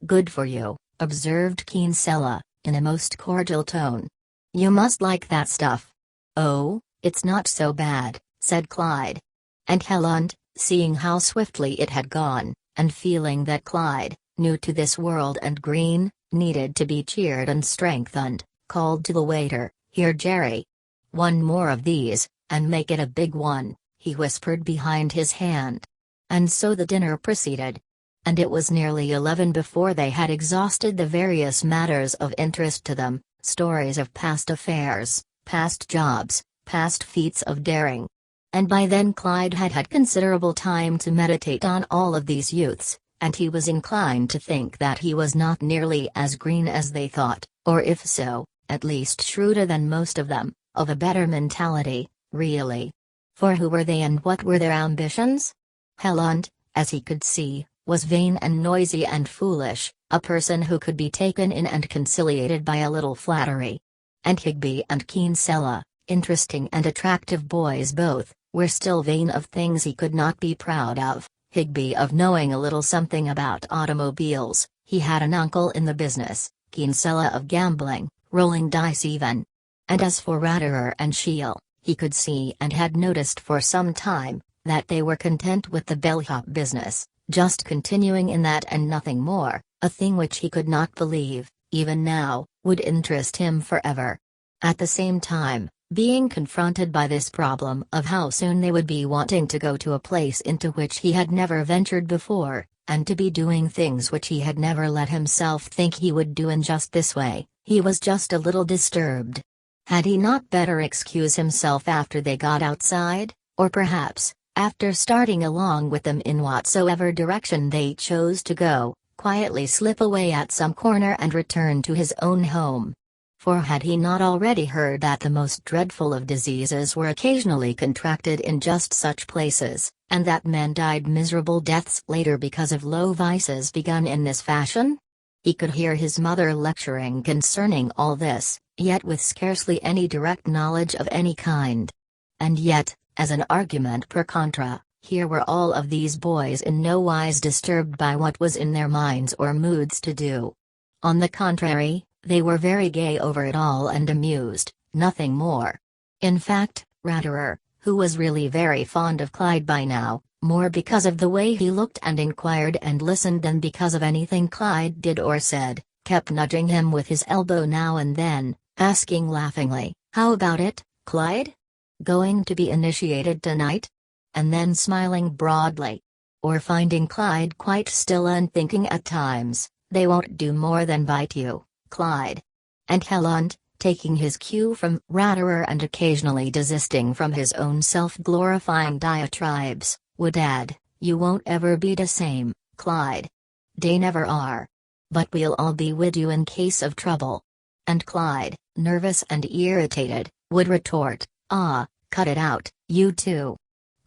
"Good for you," observed Kinsella, in a most cordial tone. "You must like that stuff." "Oh, it's not so bad," said Clyde. And Helland, seeing how swiftly it had gone, and feeling that Clyde, new to this world and green, needed to be cheered and strengthened, called to the waiter, "Here, Jerry. One more of these, and make it a big one," he whispered behind his hand. And so the dinner proceeded. And it was nearly 11 before they had exhausted the various matters of interest to them, stories of past affairs, past jobs, past feats of daring. And by then Clyde had had considerable time to meditate on all of these youths, and he was inclined to think that he was not nearly as green as they thought, or if so, at least shrewder than most of them, of a better mentality, really. For who were they and what were their ambitions? Helland, as he could see, was vain and noisy and foolish, a person who could be taken in and conciliated by a little flattery. And Higby and Kinsella, interesting and attractive boys both, were still vain of things he could not be proud of, Higby of knowing a little something about automobiles. He had an uncle in the business, Kinsella of gambling, rolling dice even. And as for Ratterer and Shiel, he could see and had noticed for some time that they were content with the bellhop business, just continuing in that and nothing more, a thing which he could not believe, even now, would interest him forever. At the same time, being confronted by this problem of how soon they would be wanting to go to a place into which he had never ventured before, and to be doing things which he had never let himself think he would do in just this way, he was just a little disturbed. Had he not better excuse himself after they got outside, or perhaps, after starting along with them in whatsoever direction they chose to go, quietly slip away at some corner and return to his own home? For had he not already heard that the most dreadful of diseases were occasionally contracted in just such places, and that men died miserable deaths later because of low vices begun in this fashion? He could hear his mother lecturing concerning all this, yet with scarcely any direct knowledge of any kind. And yet, as an argument per contra, here were all of these boys in no wise disturbed by what was in their minds or moods to do. On the contrary, they were very gay over it all and amused, nothing more. In fact, Ratterer, who was really very fond of Clyde by now, more because of the way he looked and inquired and listened than because of anything Clyde did or said, kept nudging him with his elbow now and then, asking laughingly, "How about it, Clyde? Going to be initiated tonight?" And then smiling broadly. Or finding Clyde quite still and thinking at times, "They won't do more than bite you, Clyde." And Helland, taking his cue from Ratterer and occasionally desisting from his own self-glorifying diatribes, would add, "You won't ever be the same, Clyde. They never are. But we'll all be with you in case of trouble." And Clyde, nervous and irritated, would retort, "Ah, cut it out, you two.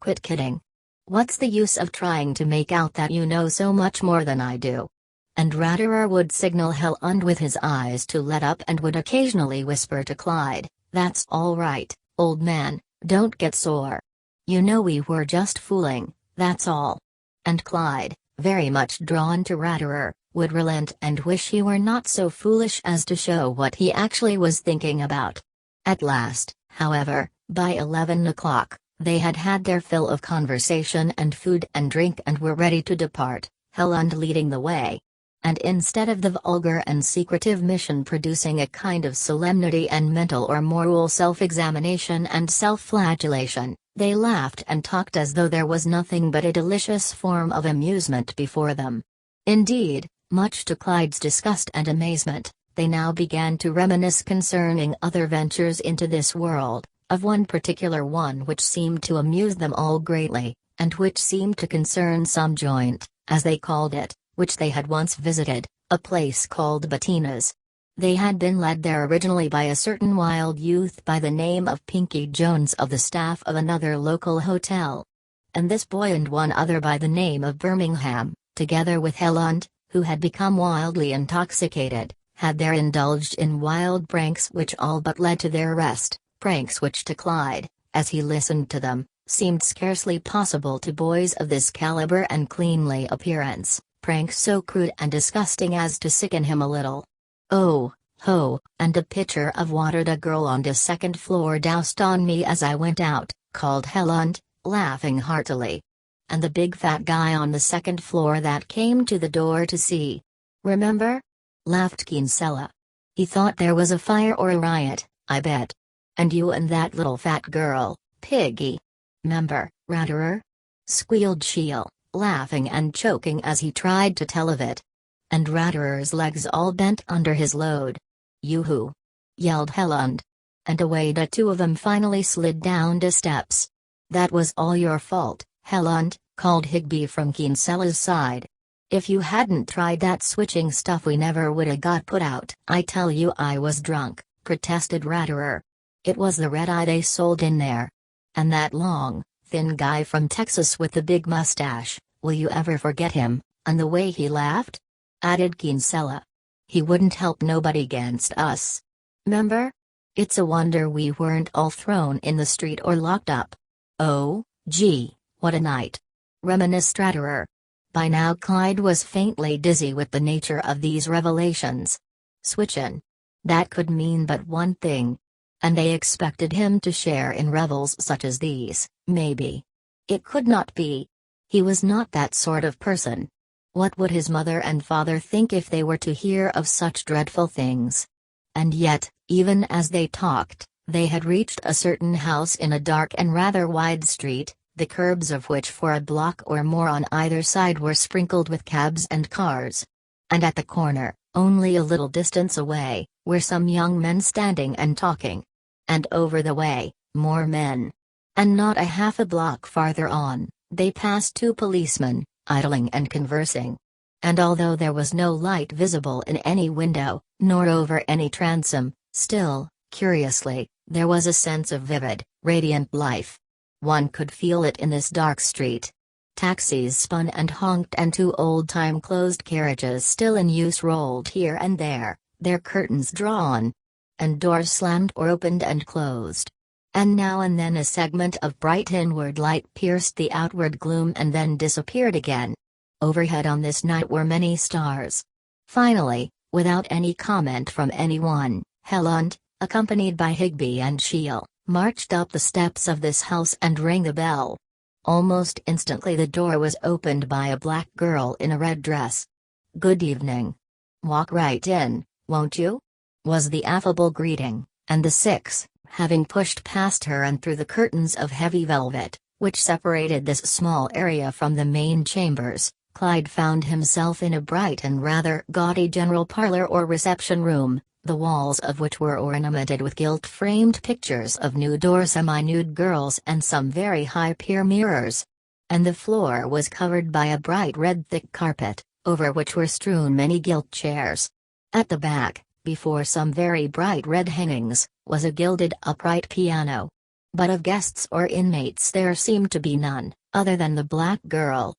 Quit kidding. What's the use of trying to make out that you know so much more than I do?" And Ratterer would signal Helland with his eyes to let up and would occasionally whisper to Clyde, "That's all right, old man, don't get sore. You know we were just fooling, that's all." And Clyde, very much drawn to Ratterer, would relent and wish he were not so foolish as to show what he actually was thinking about. At last, however, by 11 o'clock, they had had their fill of conversation and food and drink and were ready to depart, Helland leading the way. And instead of the vulgar and secretive mission producing a kind of solemnity and mental or moral self-examination and self-flagellation, they laughed and talked as though there was nothing but a delicious form of amusement before them. Indeed, much to Clyde's disgust and amazement, they now began to reminisce concerning other ventures into this world, of one particular one which seemed to amuse them all greatly, and which seemed to concern some joint, as they called it, which they had once visited, a place called Bettina's. They had been led there originally by a certain wild youth by the name of Pinky Jones of the staff of another local hotel. And this boy and one other by the name of Birmingham, together with Helland, who had become wildly intoxicated, had there indulged in wild pranks which all but led to their arrest, pranks which to Clyde, as he listened to them, seemed scarcely possible to boys of this caliber and cleanly appearance. Pranks so crude and disgusting as to sicken him a little. "Oh, ho, and a pitcher of water the girl on the second floor doused on me as I went out," called Helland, laughing heartily. "And the big fat guy on the second floor that came to the door to see. Remember?" laughed Kinsella. "He thought there was a fire or a riot, I bet. And you and that little fat girl, Piggy. 'Member, Ratterer?" squealed Shiel, laughing and choking as he tried to tell of it. And Ratterer's legs all bent under his load. "Yoo-hoo!" yelled Helland. And away the two of them finally slid down the steps. "That was all your fault, Helland," called Higby from Kinsella's side. "If you hadn't tried that switching stuff we never would 'a' got put out." "I tell you I was drunk," protested Ratterer. "It was the red-eye they sold in there. And that long, thin guy from Texas with the big mustache, will you ever forget him, and the way he laughed?" added Kinsella. "He wouldn't help nobody against us. 'Member? It's a wonder we weren't all thrown in the street or locked up. Oh, gee, what a night. Reminisced Stratterer. By now Clyde was faintly dizzy with the nature of these revelations. Switchin'. That could mean but one thing. And they expected him to share in revels such as these, maybe. It could not be. He was not that sort of person. What would his mother and father think if they were to hear of such dreadful things? And yet, even as they talked, they had reached a certain house in a dark and rather wide street, the curbs of which for a block or more on either side were sprinkled with cabs and cars. And at the corner, only a little distance away, were some young men standing and talking. And over the way, more men. And not a half a block farther on, they passed two policemen, idling and conversing. And although there was no light visible in any window, nor over any transom, still, curiously, there was a sense of vivid, radiant life. One could feel it in this dark street. Taxis spun and honked and two old-time closed carriages still in use rolled here and there, their curtains drawn. And doors slammed or opened and closed. And now and then a segment of bright inward light pierced the outward gloom and then disappeared again. Overhead on this night were many stars. Finally, without any comment from anyone, Helland, accompanied by Higby and Shiel, marched up the steps of this house and rang the bell. Almost instantly the door was opened by a black girl in a red dress. "Good evening. Walk right in, won't you?" was the affable greeting, and the six, having pushed past her and through the curtains of heavy velvet, which separated this small area from the main chambers, Clyde found himself in a bright and rather gaudy general parlor or reception room, the walls of which were ornamented with gilt-framed pictures of nude or semi-nude girls and some very high pier mirrors. And the floor was covered by a bright red thick carpet, over which were strewn many gilt chairs. At the back, before some very bright red hangings, was a gilded upright piano. But of guests or inmates there seemed to be none, other than the black girl.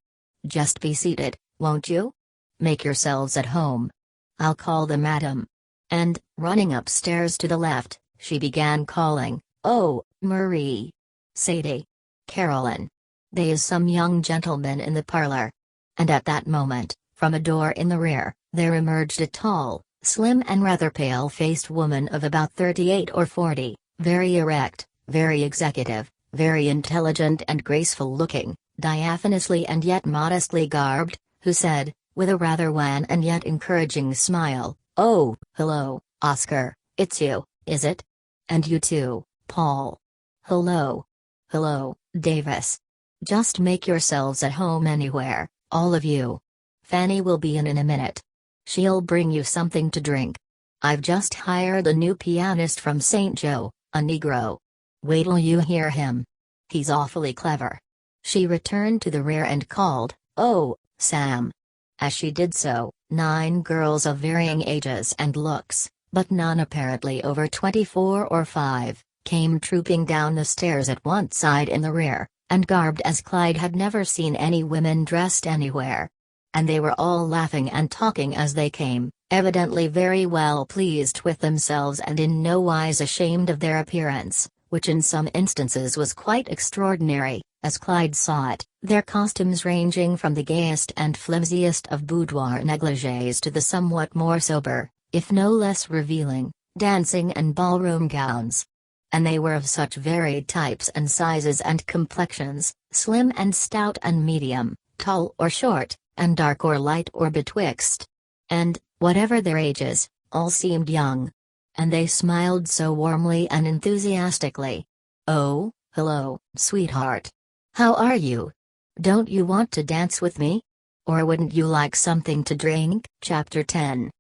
"Just be seated, won't you? Make yourselves at home. I'll call the madam." And, running upstairs to the left, she began calling, "Oh, Marie. Sadie. Carolyn. They is some young gentlemen in the parlor." And at that moment, from a door in the rear, there emerged a tall, slim and rather pale-faced woman of about 38 or 40, very erect, very executive, very intelligent and graceful-looking, diaphanously and yet modestly garbed, who said, with a rather wan and yet encouraging smile, "Oh, hello, Oscar, it's you, is it? And you too, Paul. Hello. Hello, Davis. Just make yourselves at home anywhere, all of you. Fanny will be in a minute. She'll bring you something to drink. I've just hired a new pianist from St. Joe, a Negro. Wait till you hear him. He's awfully clever." She returned to the rear and called, "Oh, Sam." As she did so, 9 girls of varying ages and looks, but none apparently over 24 or 5, came trooping down the stairs at one side in the rear, and garbed as Clyde had never seen any women dressed anywhere. And they were all laughing and talking as they came, evidently very well pleased with themselves and in no wise ashamed of their appearance, which in some instances was quite extraordinary, as Clyde saw it, their costumes ranging from the gayest and flimsiest of boudoir negligées to the somewhat more sober, if no less revealing, dancing and ballroom gowns. And they were of such varied types and sizes and complexions, slim and stout and medium, tall or short, and dark or light or betwixt. And, whatever their ages, all seemed young. And they smiled so warmly and enthusiastically. "Oh, hello, sweetheart. How are you? Don't you want to dance with me? Or wouldn't you like something to drink?" Chapter 10.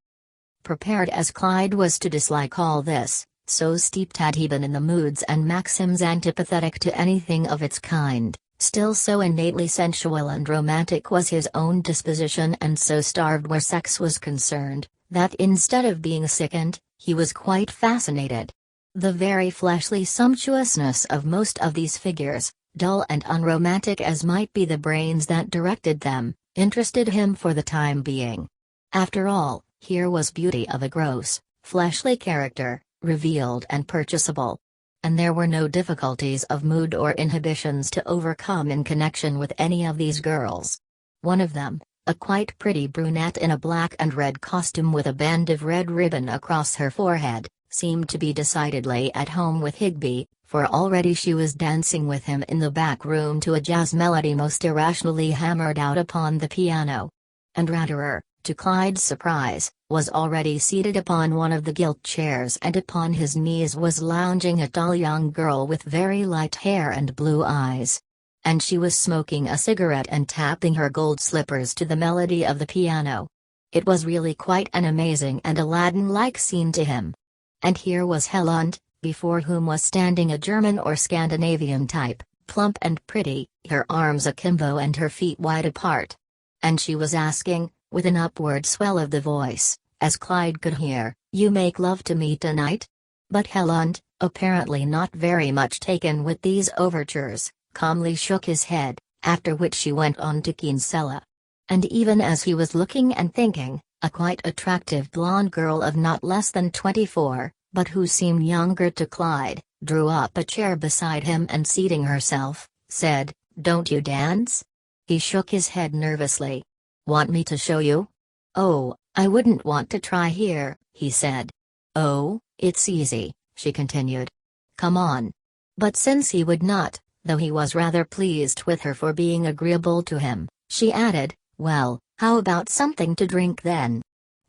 Prepared as Clyde was to dislike all this, so steeped had he been in the moods and maxims antipathetic to anything of its kind, still so innately sensual and romantic was his own disposition and so starved where sex was concerned, that instead of being sickened, he was quite fascinated. The very fleshly sumptuousness of most of these figures, dull and unromantic as might be the brains that directed them, interested him for the time being. After all, here was beauty of a gross, fleshly character, revealed and purchasable. and there were no difficulties of mood or inhibitions to overcome in connection with any of these girls. One of them, a quite pretty brunette in a black and red costume with a band of red ribbon across her forehead, seemed to be decidedly at home with Higby, for already she was dancing with him in the back room to a jazz melody most irrationally hammered out upon the piano. And Ratterer, to Clyde's surprise, was already seated upon one of the gilt chairs, and upon his knees was lounging a tall young girl with very light hair and blue eyes. And she was smoking a cigarette and tapping her gold slippers to the melody of the piano. It was really quite an amazing and Aladdin-like scene to him. And here was Helland, before whom was standing a German or Scandinavian type, plump and pretty, her arms akimbo and her feet wide apart. And she was asking, with an upward swell of the voice, as Clyde could hear, "You make love to me tonight?" But Helland, apparently not very much taken with these overtures, calmly shook his head, after which she went on to Kinsella. And even as he was looking and thinking, a quite attractive blonde girl of not less than 24, but who seemed younger to Clyde, drew up a chair beside him and seating herself, said, "Don't you dance?" He shook his head nervously. "Want me to show you?" "Oh, I wouldn't want to try here," he said. "Oh, it's easy," she continued. "Come on." But since he would not, though he was rather pleased with her for being agreeable to him, she added, "Well, how about something to drink then?"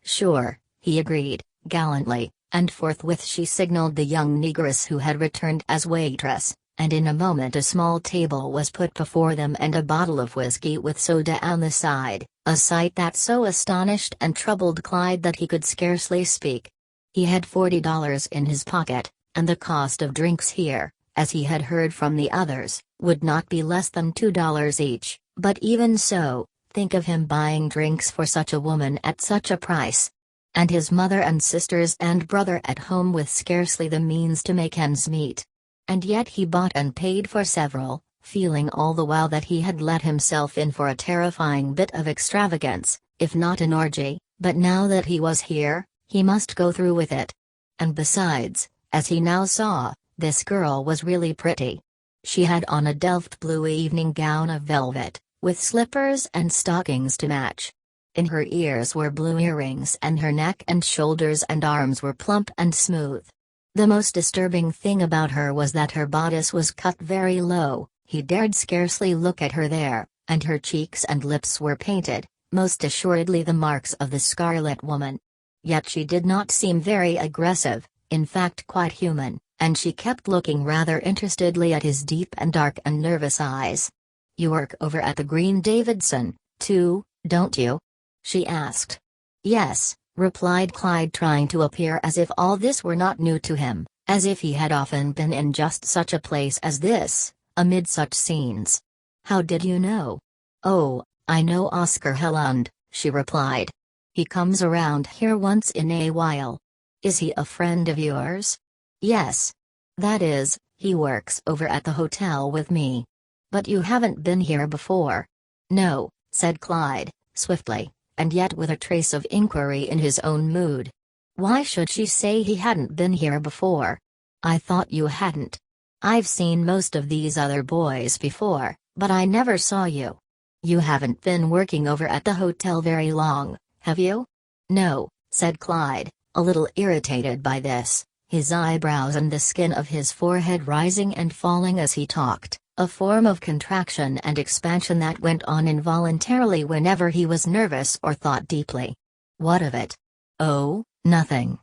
"Sure," he agreed, gallantly, and forthwith she signaled the young negress who had returned as waitress, and in a moment a small table was put before them and a bottle of whiskey with soda on the side, a sight that so astonished and troubled Clyde that he could scarcely speak. He had $40 in his pocket, and the cost of drinks here, as he had heard from the others, would not be less than $2 each, but even so, think of him buying drinks for such a woman at such a price. And his mother and sisters and brother at home with scarcely the means to make ends meet. And yet he bought and paid for several, feeling all the while that he had let himself in for a terrifying bit of extravagance, if not an orgy, but now that he was here, he must go through with it. And besides, as he now saw, this girl was really pretty. She had on a Delft blue evening gown of velvet, with slippers and stockings to match. In her ears were blue earrings and her neck and shoulders and arms were plump and smooth. The most disturbing thing about her was that her bodice was cut very low, he dared scarcely look at her there, and her cheeks and lips were painted, most assuredly the marks of the Scarlet Woman. Yet she did not seem very aggressive, in fact quite human, and she kept looking rather interestedly at his deep and dark and nervous eyes. "You work over at the Green Davidson, too, don't you?" she asked. "Yes," replied Clyde, trying to appear as if all this were not new to him, as if he had often been in just such a place as this, amid such scenes. "How did you know?" "Oh, I know Oscar Helland," she replied. "He comes around here once in a while." "Is he a friend of yours?" "Yes. That is, he works over at the hotel with me." "But you haven't been here before?" "No," said Clyde, swiftly, and yet with a trace of inquiry in his own mood. Why should she say he hadn't been here before? "I thought you hadn't. I've seen most of these other boys before, but I never saw you. You haven't been working over at the hotel very long, have you?" "No," said Clyde, a little irritated by this, his eyebrows and the skin of his forehead rising and falling as he talked, a form of contraction and expansion that went on involuntarily whenever he was nervous or thought deeply. "What of it?" "Oh, nothing.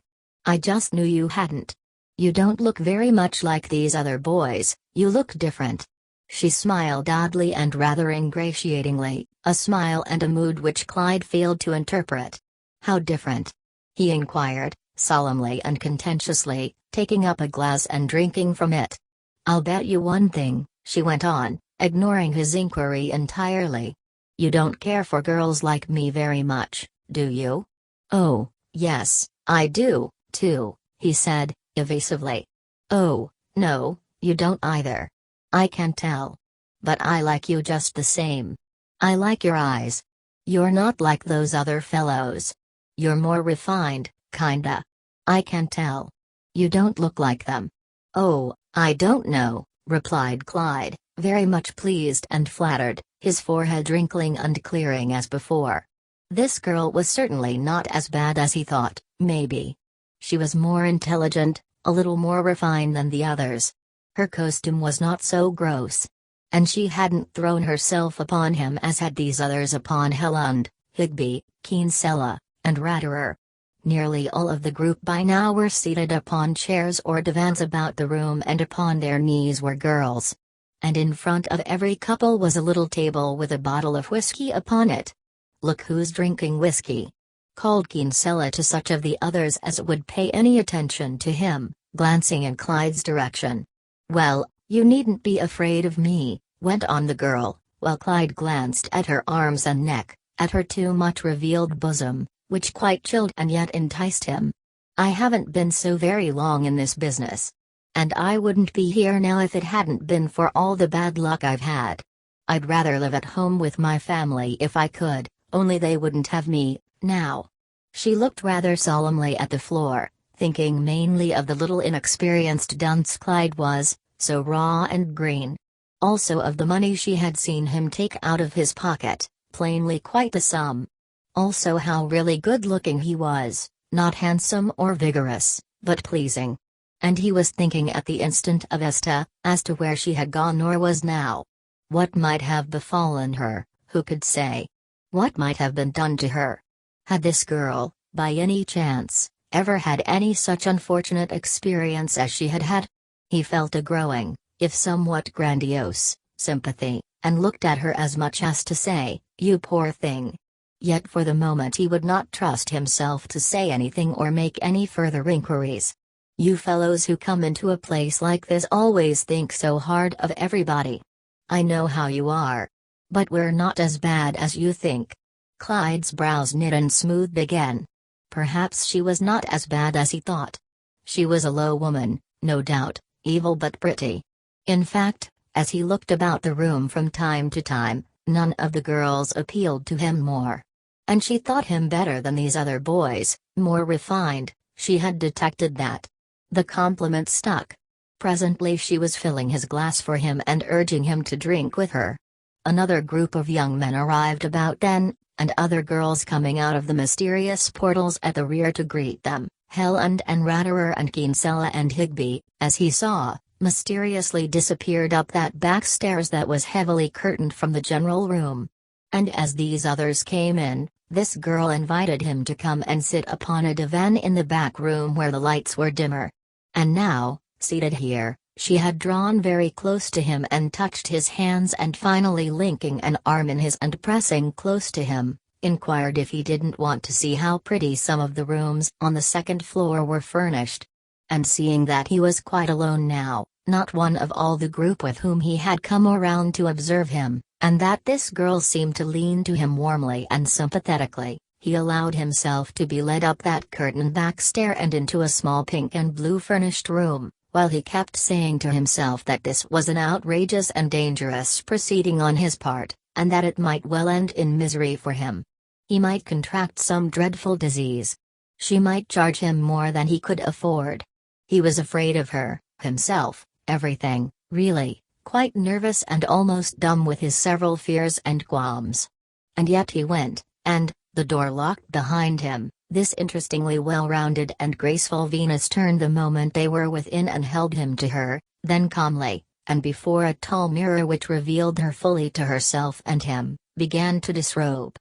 I just knew you hadn't. You don't look very much like these other boys, you look different." She smiled oddly and rather ingratiatingly, a smile and a mood which Clyde failed to interpret. "How different?" he inquired, solemnly and contentiously, taking up a glass and drinking from it. "I'll bet you one thing," she went on, ignoring his inquiry entirely. "You don't care for girls like me very much, do you?" "Oh, yes, I do, too," he said, evasively. "Oh, no, you don't either. I can tell. But I like you just the same. I like your eyes. You're not like those other fellows. You're more refined, kinda. I can tell. You don't look like them." "Oh, "I don't know," replied Clyde, very much pleased and flattered, his forehead wrinkling and clearing as before. This girl was certainly not as bad as he thought, maybe. She was more intelligent, a little more refined than the others. Her costume was not so gross. And she hadn't thrown herself upon him as had these others upon Helland, Higby, Kinsella, and Ratterer. Nearly all of the group by now were seated upon chairs or divans about the room, and upon their knees were girls. And in front of every couple was a little table with a bottle of whiskey upon it. "Look who's drinking whiskey," called Kinsella to such of the others as would pay any attention to him, glancing in Clyde's direction. "Well, you needn't be afraid of me," went on the girl, while Clyde glanced at her arms and neck, at her too much revealed bosom, which quite chilled and yet enticed him. "I haven't been so very long in this business. And I wouldn't be here now if it hadn't been for all the bad luck I've had. I'd rather live at home with my family if I could, only they wouldn't have me, now." She looked rather solemnly at the floor, thinking mainly of the little inexperienced dunce Clyde was, so raw and green. Also of the money she had seen him take out of his pocket, plainly quite a sum. Also how really good-looking he was, not handsome or vigorous, but pleasing. And he was thinking at the instant of Esta, as to where she had gone or was now. What might have befallen her, who could say? What might have been done to her? Had this girl, by any chance, ever had any such unfortunate experience as she had had? He felt a growing, if somewhat grandiose, sympathy, and looked at her as much as to say, "You poor thing." Yet for the moment he would not trust himself to say anything or make any further inquiries. "You fellows who come into a place like this always think so hard of everybody. I know how you are. But we're not as bad as you think." Clyde's brows knit and smoothed again. Perhaps she was not as bad as he thought. She was a low woman, no doubt, evil but pretty. In fact, as he looked about the room from time to time, none of the girls appealed to him more. And she thought him better than these other boys, more refined, she had detected that. The compliment stuck. Presently she was filling his glass for him and urging him to drink with her. Another group of young men arrived about then, and other girls coming out of the mysterious portals at the rear to greet them. Helland and Ratterer and Kinsella and Higby, as he saw, mysteriously disappeared up that back stairs that was heavily curtained from the general room. And as these others came in, this girl invited him to come and sit upon a divan in the back room where the lights were dimmer. And now, seated here, she had drawn very close to him and touched his hands, and finally linking an arm in his and pressing close to him, inquired if he didn't want to see how pretty some of the rooms on the second floor were furnished. And seeing that he was quite alone now, not one of all the group with whom he had come around to observe him, and that this girl seemed to lean to him warmly and sympathetically, he allowed himself to be led up that curtained back stair and into a small pink and blue furnished room, while he kept saying to himself that this was an outrageous and dangerous proceeding on his part, and that it might well end in misery for him. He might contract some dreadful disease. She might charge him more than he could afford. He was afraid of her, himself, everything, really, quite nervous and almost dumb with his several fears and qualms. And yet he went, and, the door locked behind him, this interestingly well-rounded and graceful Venus turned the moment they were within and held him to her, then calmly, and before a tall mirror which revealed her fully to herself and him, began to disrobe.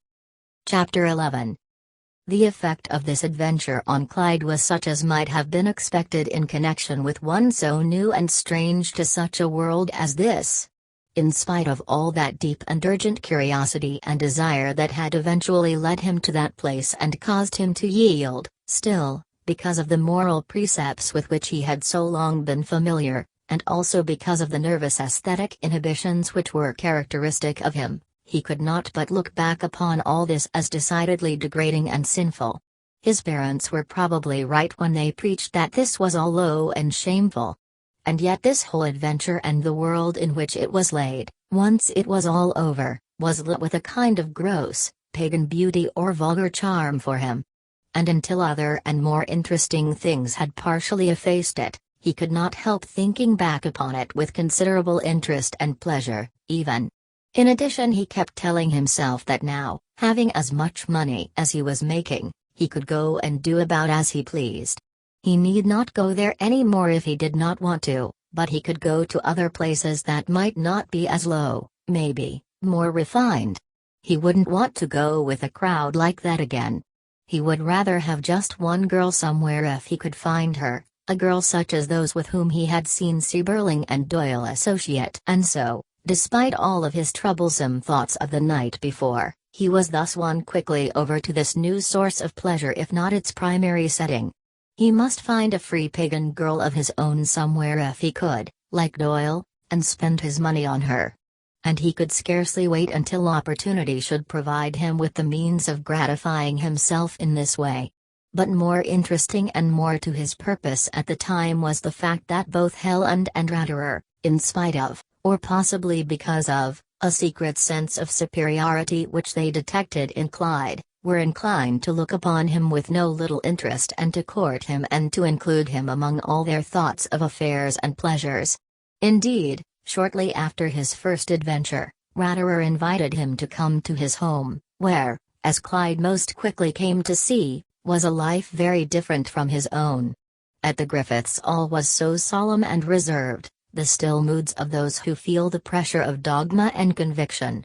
Chapter 11. The effect of this adventure on Clyde was such as might have been expected in connection with one so new and strange to such a world as this. In spite of all that deep and urgent curiosity and desire that had eventually led him to that place and caused him to yield, still, because of the moral precepts with which he had so long been familiar, and also because of the nervous aesthetic inhibitions which were characteristic of him, he could not but look back upon all this as decidedly degrading and sinful. His parents were probably right when they preached that this was all low and shameful. And yet this whole adventure and the world in which it was laid, once it was all over, was lit with a kind of gross, pagan beauty or vulgar charm for him. And until other and more interesting things had partially effaced it, he could not help thinking back upon it with considerable interest and pleasure, even. In addition, he kept telling himself that now, having as much money as he was making, he could go and do about as he pleased. He need not go there any more if he did not want to, but he could go to other places that might not be as low, maybe, more refined. He wouldn't want to go with a crowd like that again. He would rather have just one girl somewhere if he could find her, a girl such as those with whom he had seen Sieberling and Doyle associate. And so, despite all of his troublesome thoughts of the night before, he was thus won quickly over to this new source of pleasure, if not its primary setting. He must find a free pagan girl of his own somewhere if he could, like Doyle, and spend his money on her. And he could scarcely wait until opportunity should provide him with the means of gratifying himself in this way. But more interesting and more to his purpose at the time was the fact that both Helland and Raderer, in spite of, or possibly because of, a secret sense of superiority which they detected in Clyde, were inclined to look upon him with no little interest and to court him and to include him among all their thoughts of affairs and pleasures. Indeed, shortly after his first adventure, Raderer invited him to come to his home, where, as Clyde most quickly came to see, was a life very different from his own. At the Griffiths all was so solemn and reserved, the still moods of those who feel the pressure of dogma and conviction.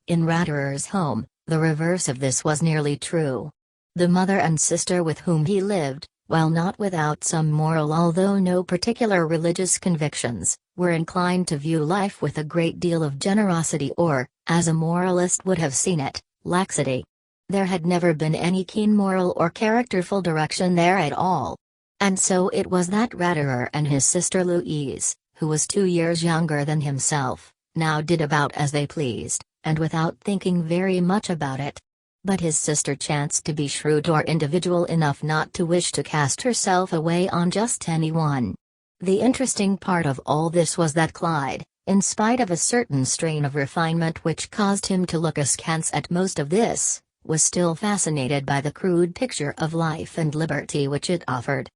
In Raderer's home, the reverse of this was nearly true. The mother and sister with whom he lived, while not without some moral although no particular religious convictions, were inclined to view life with a great deal of generosity or, as a moralist would have seen it, laxity. There had never been any keen moral or characterful direction there at all. And so it was that Raderer and his sister Louise, who was 2 years younger than himself, now did about as they pleased, and without thinking very much about it. But his sister chanced to be shrewd or individual enough not to wish to cast herself away on just anyone. The interesting part of all this was that Clyde, in spite of a certain strain of refinement which caused him to look askance at most of this, was still fascinated by the crude picture of life and liberty which it offered.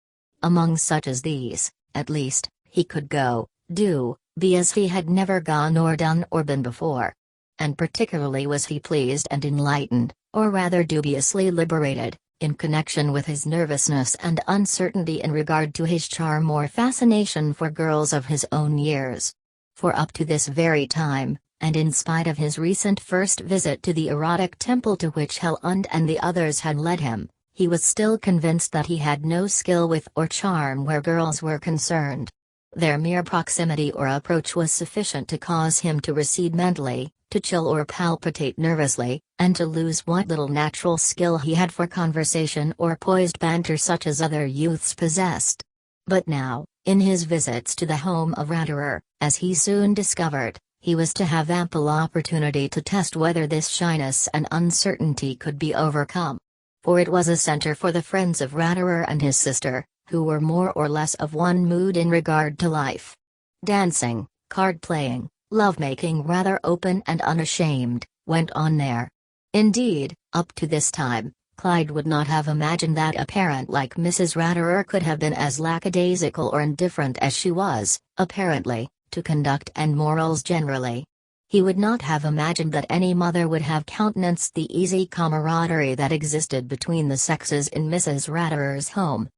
Among such as these, at least, he could go, do, be as he had never gone or done or been before. And particularly was he pleased and enlightened, or rather dubiously liberated, in connection with his nervousness and uncertainty in regard to his charm or fascination for girls of his own years. For up to this very time, and in spite of his recent first visit to the erotic temple to which Helland and the others had led him, he was still convinced that he had no skill with or charm where girls were concerned. Their mere proximity or approach was sufficient to cause him to recede mentally, to chill or palpitate nervously, and to lose what little natural skill he had for conversation or poised banter such as other youths possessed. But now, in his visits to the home of Raderer, as he soon discovered, he was to have ample opportunity to test whether this shyness and uncertainty could be overcome. For it was a center for the friends of Raderer and his sister, who were more or less of one mood in regard to life. Dancing, card-playing, love-making rather open and unashamed, went on there. Indeed, up to this time, Clyde would not have imagined that a parent like Mrs. Raderer could have been as lackadaisical or indifferent as she was, apparently, to conduct and morals generally. He would not have imagined that any mother would have countenanced the easy camaraderie that existed between the sexes in Mrs. Raderer's home.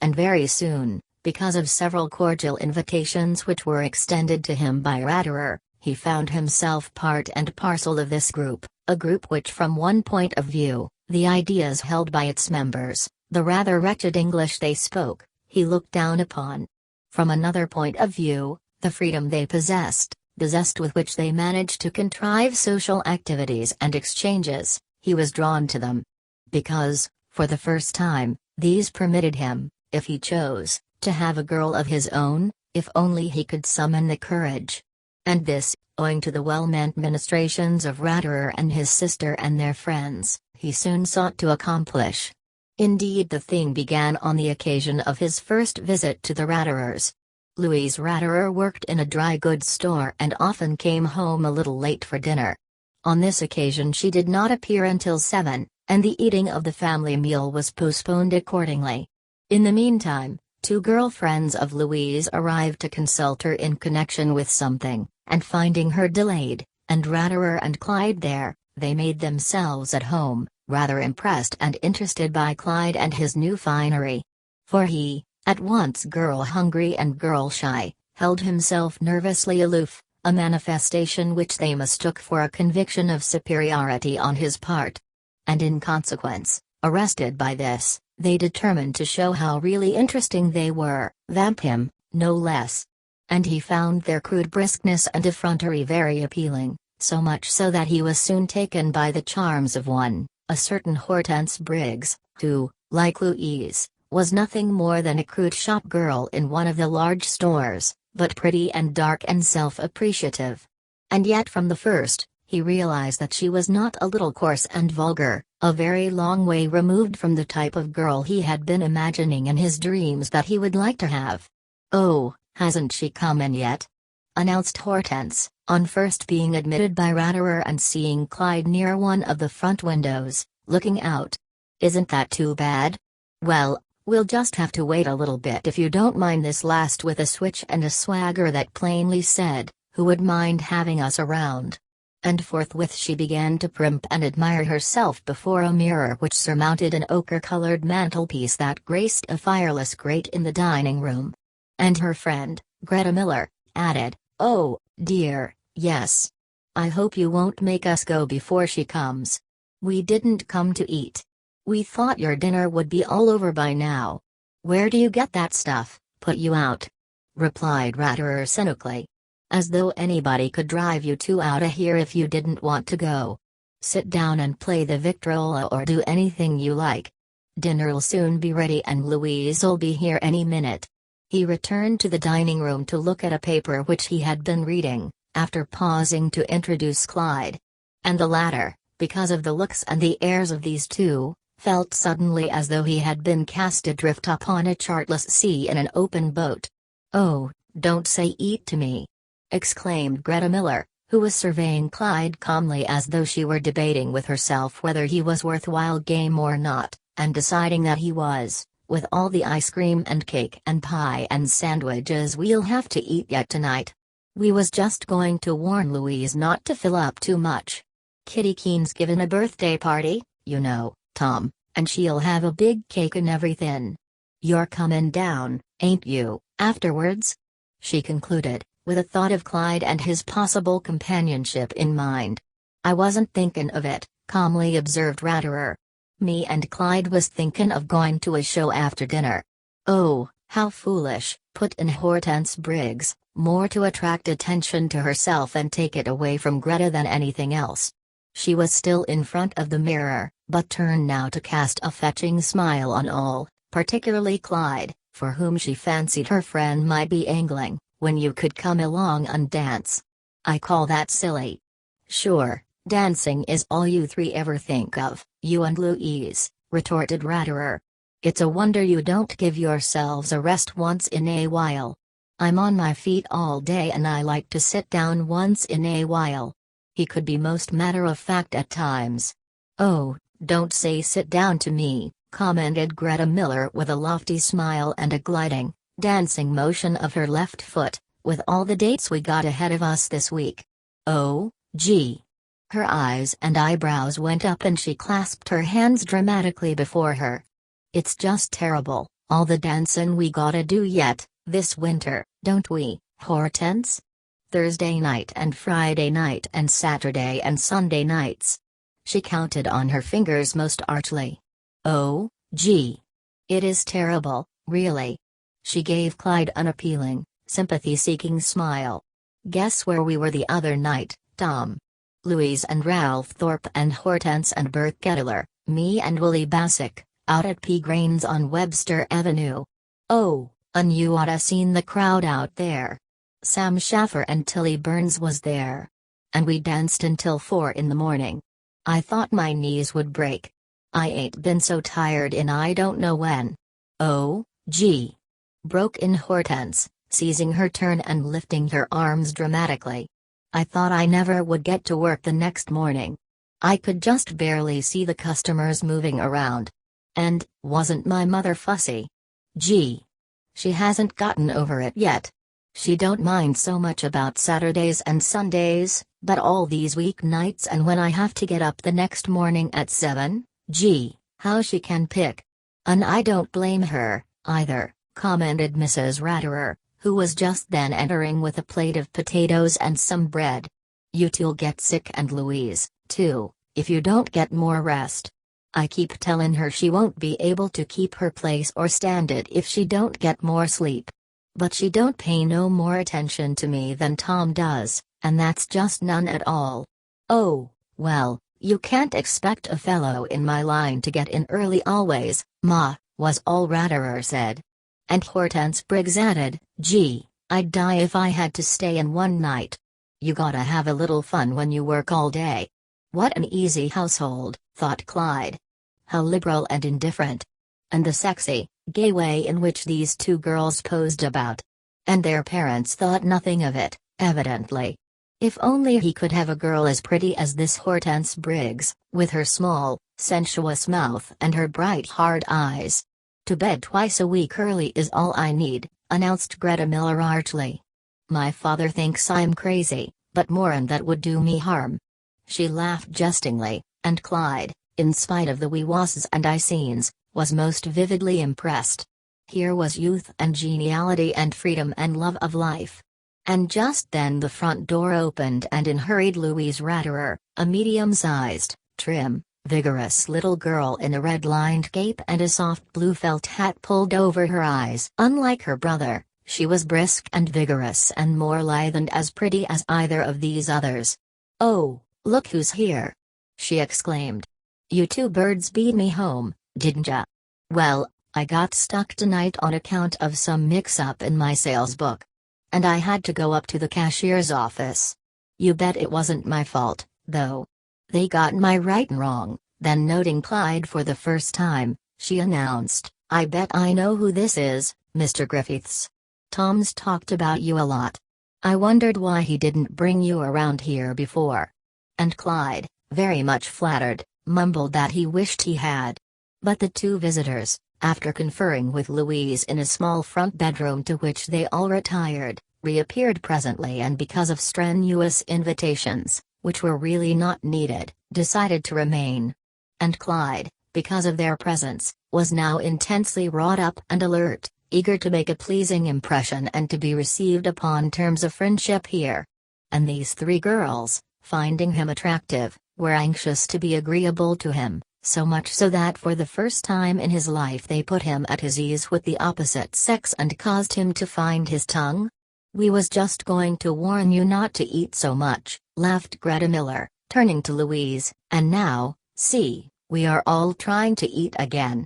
And very soon, because of several cordial invitations which were extended to him by Raderer, he found himself part and parcel of this group, a group which from one point of view, the ideas held by its members, the rather wretched English they spoke, he looked down upon. From another point of view, the freedom they possessed, the zest with which they managed to contrive social activities and exchanges, he was drawn to them. Because, for the first time, these permitted him, if he chose, to have a girl of his own, if only he could summon the courage. And this, owing to the well-meant ministrations of Raderer and his sister and their friends, he soon sought to accomplish. Indeed, the thing began on the occasion of his first visit to the Raderers. Louise Raderer worked in a dry goods store and often came home a little late for dinner. On this occasion she did not appear until 7, and the eating of the family meal was postponed accordingly. In the meantime, Two girlfriends of Louise arrived to consult her in connection with something, and finding her delayed, and Ratterer and Clyde there, they made themselves at home, rather impressed and interested by Clyde and his new finery. For he, at once girl-hungry and girl-shy, held himself nervously aloof, a manifestation which they mistook for a conviction of superiority on his part. And in consequence, arrested by this, they determined to show how really interesting they were, vamp him, no less. And he found their crude briskness and effrontery very appealing, so much so that he was soon taken by the charms of one, a certain Hortense Briggs, who, like Louise, was nothing more than a crude shop girl in one of the large stores, but pretty and dark and self-appreciative. And yet from the first, he realized that she was not a little coarse and vulgar, a very long way removed from the type of girl he had been imagining in his dreams that he would like to have. "Oh, hasn't she come in yet?" announced Hortense, on first being admitted by Ratterer and seeing Clyde near one of the front windows, looking out. "Isn't that too bad? Well, we'll just have to wait a little bit if you don't mind." This last with a switch and a swagger that plainly said, "Who would mind having us around?" And forthwith she began to primp and admire herself before a mirror which surmounted an ochre-colored mantelpiece that graced a fireless grate in the dining room. And her friend, Greta Miller, added, "Oh, dear, yes. I hope you won't make us go before she comes. We didn't come to eat. We thought your dinner would be all over by now. Where do you get that stuff, put you out?" replied Ratterer cynically. "As though anybody could drive you two outta here if you didn't want to go. Sit down and play the Victrola or do anything you like. Dinner'll soon be ready and Louise'll be here any minute." He returned to the dining room to look at a paper which he had been reading, after pausing to introduce Clyde. And the latter, because of the looks and the airs of these two, felt suddenly as though he had been cast adrift upon a chartless sea in an open boat. "Oh, don't say eat to me!" exclaimed Greta Miller, who was surveying Clyde calmly as though she were debating with herself whether he was worthwhile game or not, and deciding that he was, with all the ice cream and cake and pie and sandwiches we'll have to eat yet tonight. "We was just going to warn Louise not to fill up too much. Kitty Keen's givin' a birthday party, you know, Tom, and she'll have a big cake and everything. You're comin' down, ain't you, afterwards?" she concluded, with a thought of Clyde and his possible companionship in mind. "I wasn't thinkin' of it," calmly observed Ratterer. "Me and Clyde was thinkin' of going to a show after dinner." "Oh, how foolish," put in Hortense Briggs, more to attract attention to herself and take it away from Greta than anything else. She was still in front of the mirror, but turned now to cast a fetching smile on all, particularly Clyde, for whom she fancied her friend might be angling, when you could come along and dance. "I call that silly." "Sure, dancing is all you three ever think of, you and Louise," retorted Ratterer. "It's a wonder you don't give yourselves a rest once in a while. I'm on my feet all day and I like to sit down once in a while." He could be most matter-of-fact at times. "Oh, don't say sit down to me," commented Greta Miller with a lofty smile and a gliding, dancing motion of her left foot, "with all the dates we got ahead of us this week. Oh, gee." Her eyes and eyebrows went up and she clasped her hands dramatically before her. "It's just terrible, all the dancin' we gotta do yet, this winter, don't we, Hortense? Thursday night and Friday night and Saturday and Sunday nights." She counted on her fingers most archly. "Oh, gee. It is terrible, really." She gave Clyde an appealing, sympathy-seeking smile. "Guess where we were the other night, Tom? Louise and Ralph Thorpe and Hortense and Bert Kettler, me and Willie Bassick, out at P. Grain's on Webster Avenue. Oh, and you oughta seen the crowd out there. Sam Schaffer and Tilly Burns was there. And we danced until 4 in the morning. I thought my knees would break. I ain't been so tired in I don't know when." "Oh, gee," broke in Hortense, seizing her turn and lifting her arms dramatically. "I thought I never would get to work the next morning. I could just barely see the customers moving around. And, wasn't my mother fussy? Gee. She hasn't gotten over it yet. She don't mind so much about Saturdays and Sundays, but all these weeknights and when I have to get up the next morning at 7, gee, how she can pick. And I don't blame her, either, commented Mrs. Ratterer, who was just then entering with a plate of potatoes and some bread. You two'll get sick and Louise, too, if you don't get more rest. I keep tellin' her she won't be able to keep her place or stand it if she don't get more sleep. But she don't pay no more attention to me than Tom does, and that's just none at all. Oh, well, you can't expect a fellow in my line to get in early always, Ma, was all Ratterer said. And Hortense Briggs added, gee, I'd die if I had to stay in one night. You gotta have a little fun when you work all day. What an easy household, thought Clyde. How liberal and indifferent. And the sexy, gay way in which these two girls posed about. And their parents thought nothing of it, evidently. If only he could have a girl as pretty as this Hortense Briggs, with her small, sensuous mouth and her bright hard eyes. To bed twice a week early is all I need, announced Greta Miller archly. My father thinks I'm crazy, but more'n that would do me harm. She laughed jestingly, and Clyde, in spite of the wee-wasses and I-scenes, was most vividly impressed. Here was youth and geniality and freedom and love of life. And just then the front door opened and in hurried Louise Ratterer, a medium-sized, trim, vigorous little girl in a red-lined cape and a soft blue felt hat pulled over her eyes. Unlike her brother, she was brisk and vigorous and more lithe and as pretty as either of these others. "Oh, look who's here!" she exclaimed. "You two birds beat me home, didn't ya? Well, I got stuck tonight on account of some mix-up in my sales book. And I had to go up to the cashier's office. You bet it wasn't my fault, though. They got my right and wrong." Then noting Clyde for the first time, she announced, "I bet I know who this is, Mr. Griffiths. Tom's talked about you a lot. I wondered why he didn't bring you around here before." And Clyde, very much flattered, mumbled that he wished he had. But the two visitors, after conferring with Louise in a small front bedroom to which they all retired, reappeared presently and because of strenuous invitations, which were really not needed, decided to remain. And Clyde, because of their presence, was now intensely wrought up and alert, eager to make a pleasing impression and to be received upon terms of friendship here. And these three girls, finding him attractive, were anxious to be agreeable to him, so much so that for the first time in his life they put him at his ease with the opposite sex and caused him to find his tongue. "We was just going to warn you not to eat so much," laughed Greta Miller, turning to Louise, "and now, see, we are all trying to eat again."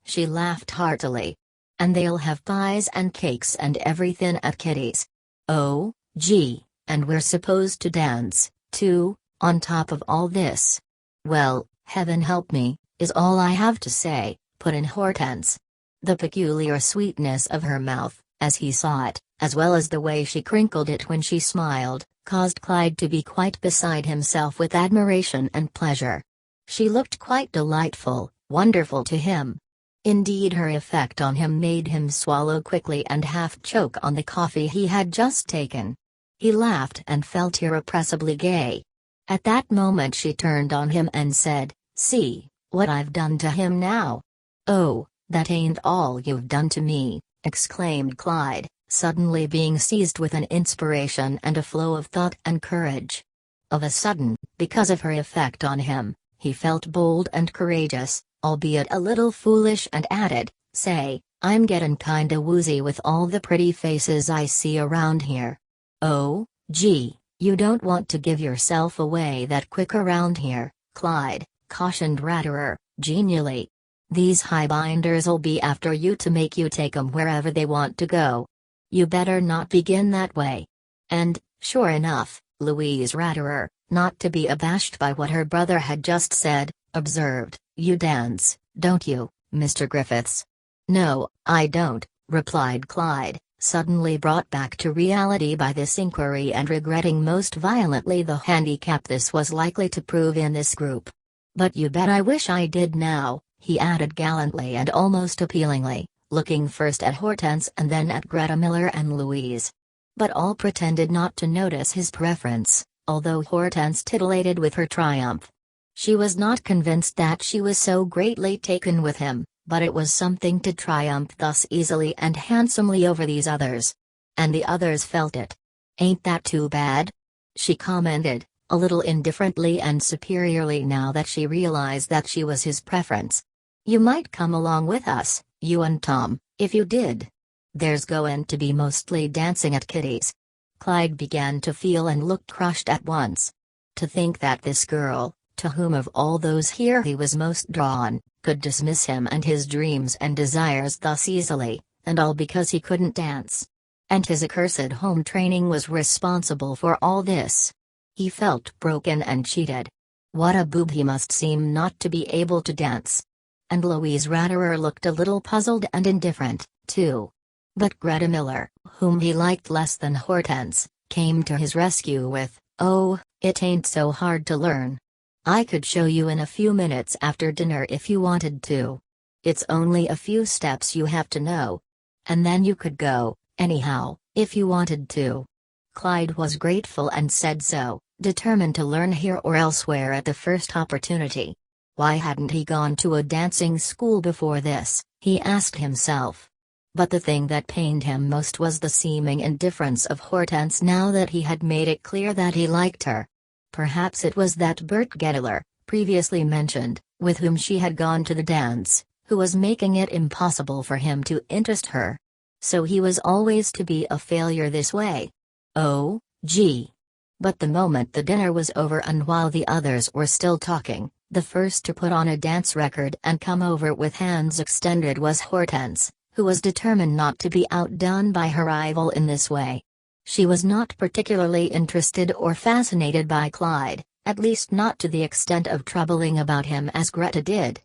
She laughed heartily. "And they'll have pies and cakes and everything at Kitty's. Oh, gee, and we're supposed to dance, too, on top of all this. Well, heaven help me, is all I have to say," put in Hortense. The peculiar sweetness of her mouth, as he saw it, as well as the way she crinkled it when she smiled, caused Clyde to be quite beside himself with admiration and pleasure. She looked quite delightful, wonderful to him. Indeed, her effect on him made him swallow quickly and half choke on the coffee he had just taken. He laughed and felt irrepressibly gay. At that moment she turned on him and said, "See, what I've done to him now." "Oh, that ain't all you've done to me," exclaimed Clyde, suddenly being seized with an inspiration and a flow of thought and courage. Of a sudden, because of her effect on him, he felt bold and courageous, albeit a little foolish, and added, "Say, I'm gettin' kinda woozy with all the pretty faces I see around here." "Oh, gee, you don't want to give yourself away that quick around here, Clyde," cautioned Ratterer, genially. "These highbinders'll be after you to make you take 'em wherever they want to go. You better not begin that way." And, sure enough, Louise Ratterer, not to be abashed by what her brother had just said, observed, "You dance, don't you, Mr. Griffiths?" "No, I don't," replied Clyde, suddenly brought back to reality by this inquiry and regretting most violently the handicap this was likely to prove in this group. "But you bet I wish I did now," he added gallantly and almost appealingly, looking first at Hortense and then at Greta Miller and Louise. But all pretended not to notice his preference, although Hortense titillated with her triumph. She was not convinced that she was so greatly taken with him, but it was something to triumph thus easily and handsomely over these others. And the others felt it. "Ain't that too bad?" she commented, a little indifferently and superiorly now that she realized that she was his preference. "You might come along with us, you and Tom, if you did. There's going to be mostly dancing at Kitty's." Clyde began to feel and look crushed at once. To think that this girl, to whom of all those here he was most drawn, could dismiss him and his dreams and desires thus easily, and all because he couldn't dance. And his accursed home training was responsible for all this. He felt broken and cheated. What a boob he must seem not to be able to dance. And Louise Ratterer looked a little puzzled and indifferent, too. But Greta Miller, whom he liked less than Hortense, came to his rescue with, "Oh, it ain't so hard to learn. I could show you in a few minutes after dinner if you wanted to. It's only a few steps you have to know. And then you could go, anyhow, if you wanted to." Clyde was grateful and said so, determined to learn here or elsewhere at the first opportunity. Why hadn't he gone to a dancing school before this, he asked himself. But the thing that pained him most was the seeming indifference of Hortense now that he had made it clear that he liked her. Perhaps it was that Bert Gettler, previously mentioned, with whom she had gone to the dance, who was making it impossible for him to interest her. So he was always to be a failure this way. Oh, gee. But the moment the dinner was over and while the others were still talking, the first to put on a dance record and come over with hands extended was Hortense, who was determined not to be outdone by her rival in this way. She was not particularly interested or fascinated by Clyde, at least not to the extent of troubling about him as Greta did.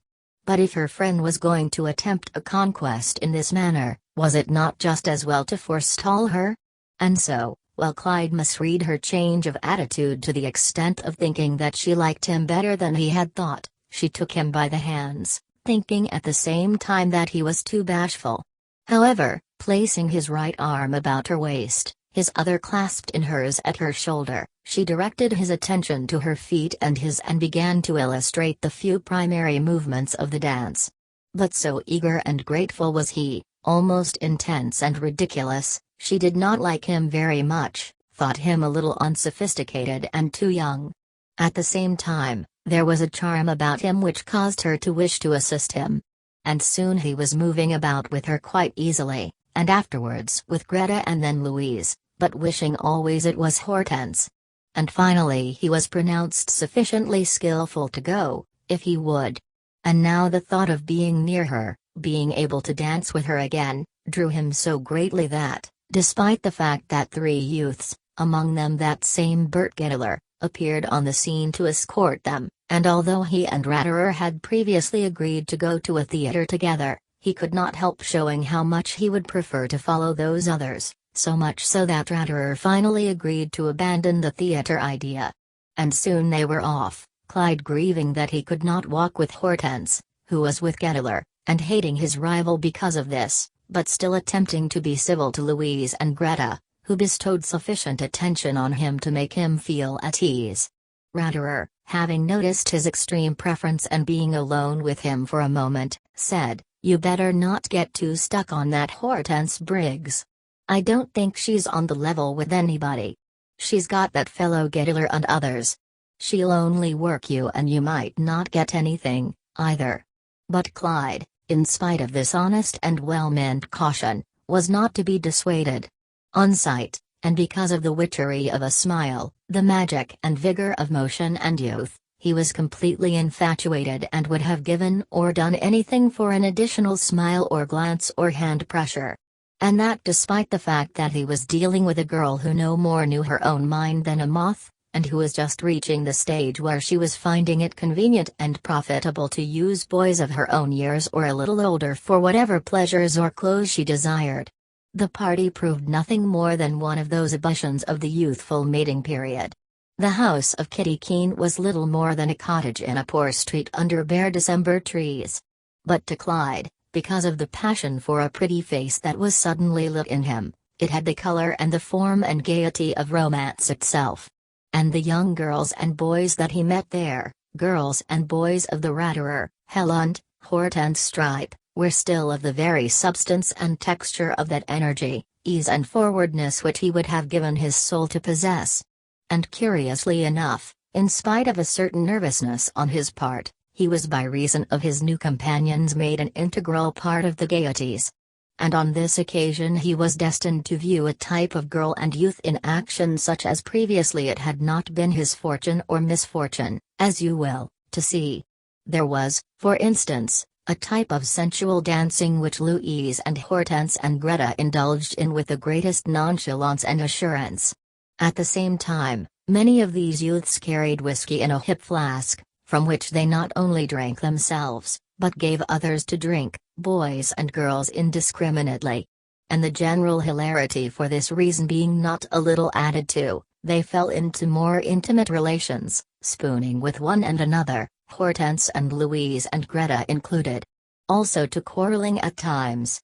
But if her friend was going to attempt a conquest in this manner, was it not just as well to forestall her? And so, while Clyde must read her change of attitude to the extent of thinking that she liked him better than he had thought, she took him by the hands, thinking at the same time that he was too bashful. However, placing his right arm about her waist, his other clasped in hers at her shoulder, she directed his attention to her feet and began to illustrate the few primary movements of the dance. But so eager and grateful was he, almost intense and ridiculous, she did not like him very much, thought him a little unsophisticated and too young. At the same time, there was a charm about him which caused her to wish to assist him. And soon he was moving about with her quite easily, and afterwards with Greta and then Louise, but wishing always it was Hortense. And finally he was pronounced sufficiently skillful to go, if he would. And now the thought of being near her, being able to dance with her again, drew him so greatly that, despite the fact that 3 youths, among them that same Bert Gettler, appeared on the scene to escort them, and although he and Ratterer had previously agreed to go to a theater together, he could not help showing how much he would prefer to follow those others, so much so that Ratterer finally agreed to abandon the theater idea. And soon they were off, Clyde grieving that he could not walk with Hortense, who was with Gettler, and hating his rival because of this, but still attempting to be civil to Louise and Greta, who bestowed sufficient attention on him to make him feel at ease. Ratterer, having noticed his extreme preference and being alone with him for a moment, said, "You better not get too stuck on that Hortense Briggs. I don't think she's on the level with anybody. She's got that fellow Gettler and others. She'll only work you and you might not get anything, either." But Clyde, in spite of this honest and well-meant caution, was not to be dissuaded. On sight, and because of the witchery of a smile, the magic and vigor of motion and youth, he was completely infatuated and would have given or done anything for an additional smile or glance or hand pressure. And that despite the fact that he was dealing with a girl who no more knew her own mind than a moth, and who was just reaching the stage where she was finding it convenient and profitable to use boys of her own years or a little older for whatever pleasures or clothes she desired. The party proved nothing more than one of those ebullitions of the youthful mating period. The house of Kitty Keene was little more than a cottage in a poor street under bare December trees. But to Clyde, because of the passion for a pretty face that was suddenly lit in him. It had the color and the form and gaiety of romance itself. And the young girls and boys that he met there, girls and boys of the Ratterer, Hellunt, Hort and Stripe, were still of the very substance and texture of that energy, ease and forwardness which he would have given his soul to possess. And curiously enough, in spite of a certain nervousness on his part, he was by reason of his new companions made an integral part of the gaieties. And on this occasion he was destined to view a type of girl and youth in action such as previously it had not been his fortune or misfortune, as you will, to see. There was, for instance, a type of sensual dancing which Louise and Hortense and Greta indulged in with the greatest nonchalance and assurance. At the same time, many of these youths carried whiskey in a hip flask, from which they not only drank themselves, but gave others to drink, boys and girls indiscriminately. And the general hilarity for this reason being not a little added to, they fell into more intimate relations, spooning with one and another, Hortense and Louise and Greta included. Also to quarreling at times.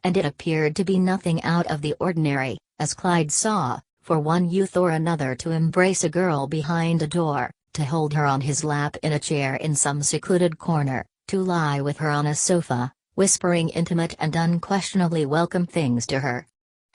And it appeared to be nothing out of the ordinary, as Clyde saw, for one youth or another to embrace a girl behind a door, to hold her on his lap in a chair in some secluded corner, to lie with her on a sofa, whispering intimate and unquestionably welcome things to her.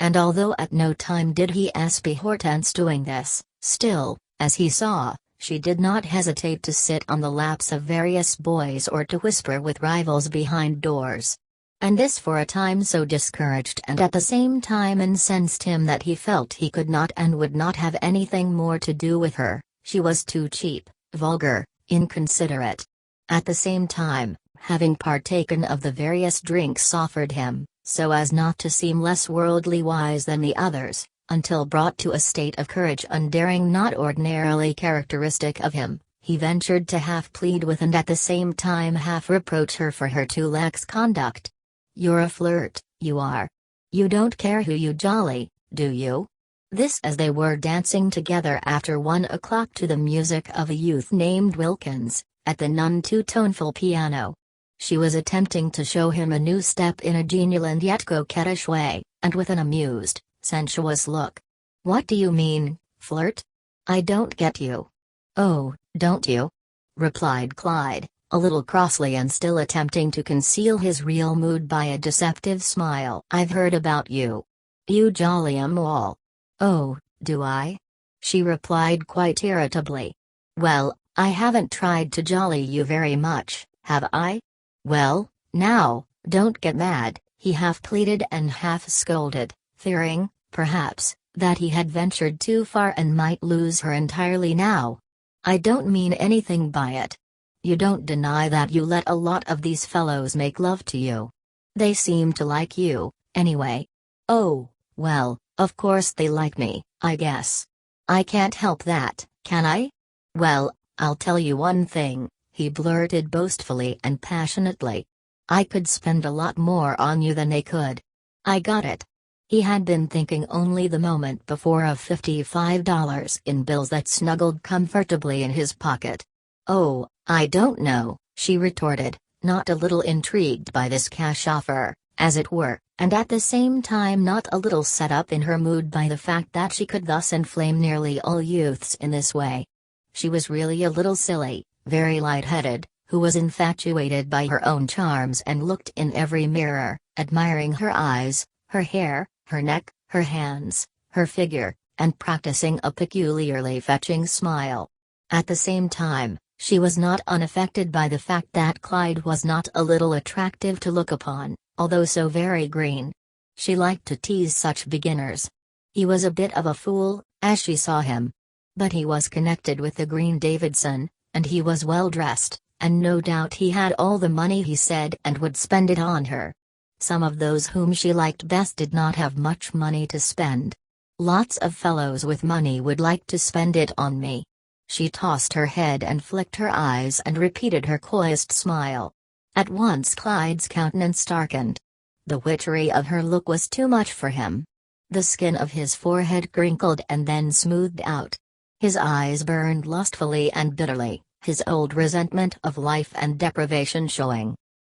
And although at no time did he espy Hortense doing this, still, as he saw, she did not hesitate to sit on the laps of various boys or to whisper with rivals behind doors. And this for a time so discouraged and at the same time incensed him that he felt he could not and would not have anything more to do with her. She was too cheap, vulgar, inconsiderate. At the same time, having partaken of the various drinks offered him, so as not to seem less worldly wise than the others, until brought to a state of courage and daring not ordinarily characteristic of him, he ventured to half plead with and at the same time half reproach her for her too lax conduct. "You're a flirt, you are. You don't care who you jolly, do you?" This as they were dancing together after 1 o'clock to the music of a youth named Wilkins, at the none too toneful piano. She was attempting to show him a new step in a genial and yet coquettish way, and with an amused, sensuous look. "What do you mean, flirt? I don't get you." "Oh, don't you?" replied Clyde, a little crossly and still attempting to conceal his real mood by a deceptive smile. "I've heard about you. You jolly 'em all." "Oh, do I?" she replied quite irritably. "Well, I haven't tried to jolly you very much, have I?" "Well, now, don't get mad," he half pleaded and half scolded, fearing, perhaps, that he had ventured too far and might lose her entirely now. "I don't mean anything by it. You don't deny that you let a lot of these fellows make love to you. They seem to like you, anyway." "Oh, well, of course they like me, I guess. I can't help that, can I? Well, I'll tell you one thing," he blurted boastfully and passionately. "I could spend a lot more on you than they could. I got it." He had been thinking only the moment before of $55 in bills that snuggled comfortably in his pocket. "Oh, I don't know," she retorted, not a little intrigued by this cash offer, as it were, and at the same time not a little set up in her mood by the fact that she could thus inflame nearly all youths in this way. She was really a little silly, very light-headed, who was infatuated by her own charms and looked in every mirror, admiring her eyes, her hair, her neck, her hands, her figure, and practicing a peculiarly fetching smile. At the same time, she was not unaffected by the fact that Clyde was not a little attractive to look upon, although so very green. She liked to tease such beginners. He was a bit of a fool, as she saw him. But he was connected with the Green Davidson, and he was well dressed, and no doubt he had all the money he said and would spend it on her. Some of those whom she liked best did not have much money to spend. "Lots of fellows with money would like to spend it on me." She tossed her head and flicked her eyes and repeated her coyest smile. At once Clyde's countenance darkened. The witchery of her look was too much for him. The skin of his forehead crinkled and then smoothed out. His eyes burned lustfully and bitterly, his old resentment of life and deprivation showing.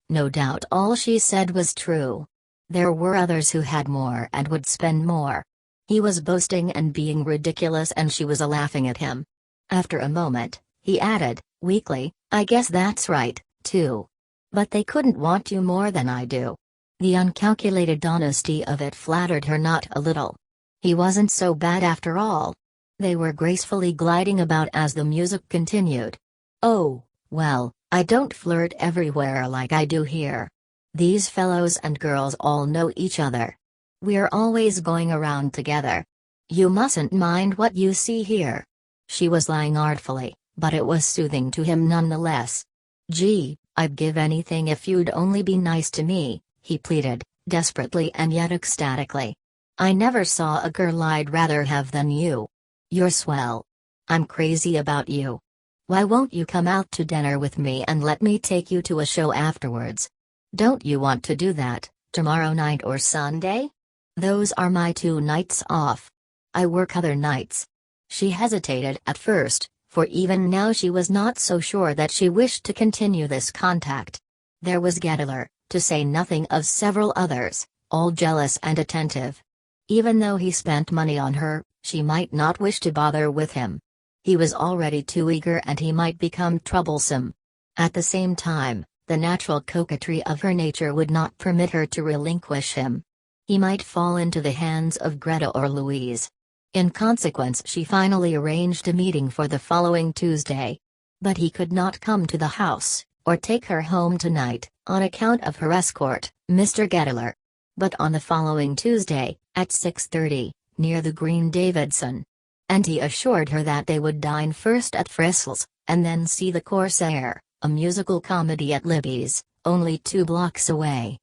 No doubt all she said was true. There were others who had more and would spend more. He was boasting and being ridiculous, and she was laughing at him. After a moment, he added, weakly, I guess that's right, too. But they couldn't want you more than I do. The uncalculated honesty of it flattered her not a little. He wasn't so bad after all. They were gracefully gliding about as the music continued. Oh, well, I don't flirt everywhere like I do here. These fellows and girls all know each other. We're always going around together. You mustn't mind what you see here. She was lying artfully, but it was soothing to him nonetheless. Gee, I'd give anything if you'd only be nice to me, he pleaded, desperately and yet ecstatically. I never saw a girl I'd rather have than you. You're swell. I'm crazy about you. Why won't you come out to dinner with me and let me take you to a show afterwards? Don't you want to do that, tomorrow night or Sunday? Those are my 2 nights off. I work other nights. She hesitated at first, for even now she was not so sure that she wished to continue this contact. There was Gettler, to say nothing of several others, all jealous and attentive. Even though he spent money on her, she might not wish to bother with him. He was already too eager and he might become troublesome. At the same time, the natural coquetry of her nature would not permit her to relinquish him. He might fall into the hands of Greta or Louise. In consequence, she finally arranged a meeting for the following Tuesday. But he could not come to the house, or take her home tonight, on account of her escort, Mr. Gettler. But on the following Tuesday, at 6:30, near the Green Davidson. And he assured her that they would dine first at Frissel's, and then see the Corsair, a musical comedy at Libby's, only 2 blocks away.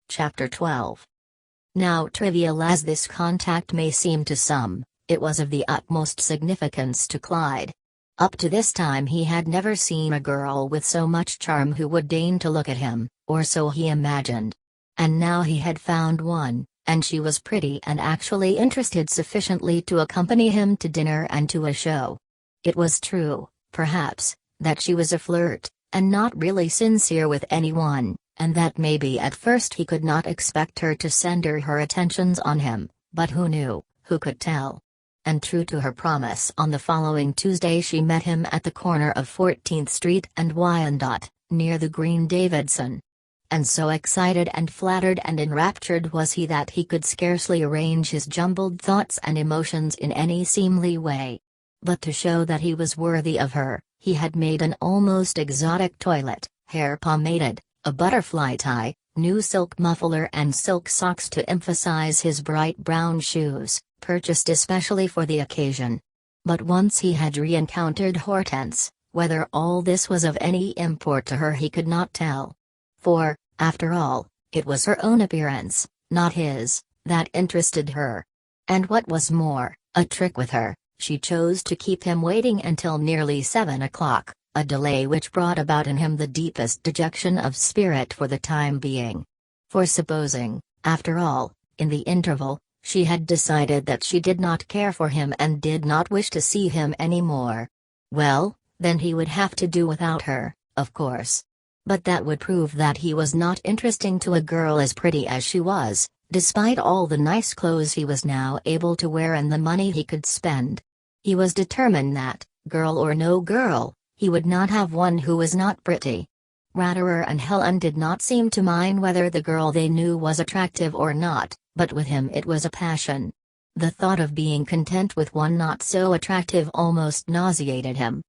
Chapter 12. Now, trivial as this contact may seem to some, it was of the utmost significance to Clyde. Up to this time he had never seen a girl with so much charm who would deign to look at him, or so he imagined. And now he had found one, and she was pretty and actually interested sufficiently to accompany him to dinner and to a show. It was true, perhaps, that she was a flirt, and not really sincere with anyone, and that maybe at first he could not expect her to center her attentions on him, but who knew, who could tell? And true to her promise, on the following Tuesday she met him at the corner of 14th Street and Wyandotte, near the Green Davidson. And so excited and flattered and enraptured was he that he could scarcely arrange his jumbled thoughts and emotions in any seemly way. But to show that he was worthy of her, he had made an almost exotic toilet, hair pomaded, a butterfly tie, new silk muffler and silk socks to emphasize his bright brown shoes, purchased especially for the occasion. But once he had re-encountered Hortense, whether all this was of any import to her he could not tell. For, after all, it was her own appearance, not his, that interested her. And what was more, a trick with her, she chose to keep him waiting until nearly 7 o'clock, a delay which brought about in him the deepest dejection of spirit for the time being. For supposing, after all, in the interval, she had decided that she did not care for him and did not wish to see him any more. Well, then he would have to do without her, of course. But that would prove that he was not interesting to a girl as pretty as she was, despite all the nice clothes he was now able to wear and the money he could spend. He was determined that, girl or no girl, he would not have one who was not pretty. Ratterer and Helen did not seem to mind whether the girl they knew was attractive or not, but with him it was a passion. The thought of being content with one not so attractive almost nauseated him.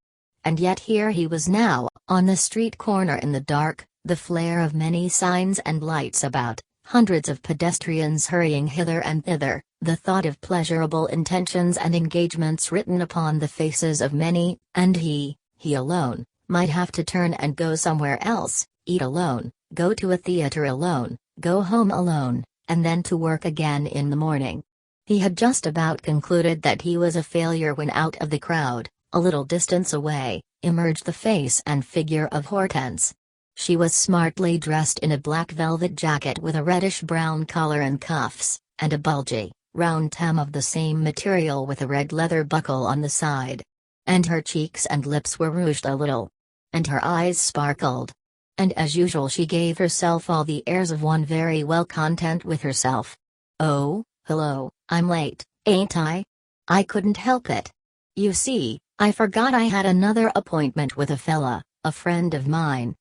And yet here he was now, on the street corner in the dark, the flare of many signs and lights about, hundreds of pedestrians hurrying hither and thither, the thought of pleasurable intentions and engagements written upon the faces of many, and he alone, might have to turn and go somewhere else, eat alone, go to a theater alone, go home alone, and then to work again in the morning. He had just about concluded that he was a failure when out of the crowd, a little distance away, emerged the face and figure of Hortense. She was smartly dressed in a black velvet jacket with a reddish-brown collar and cuffs, and a bulgy, round tam of the same material with a red leather buckle on the side. And her cheeks and lips were rouged a little. And her eyes sparkled. And as usual she gave herself all the airs of one very well content with herself. "Oh, hello, I'm late, ain't I? I couldn't help it. You see, I forgot I had another appointment with a fella, a friend of mine,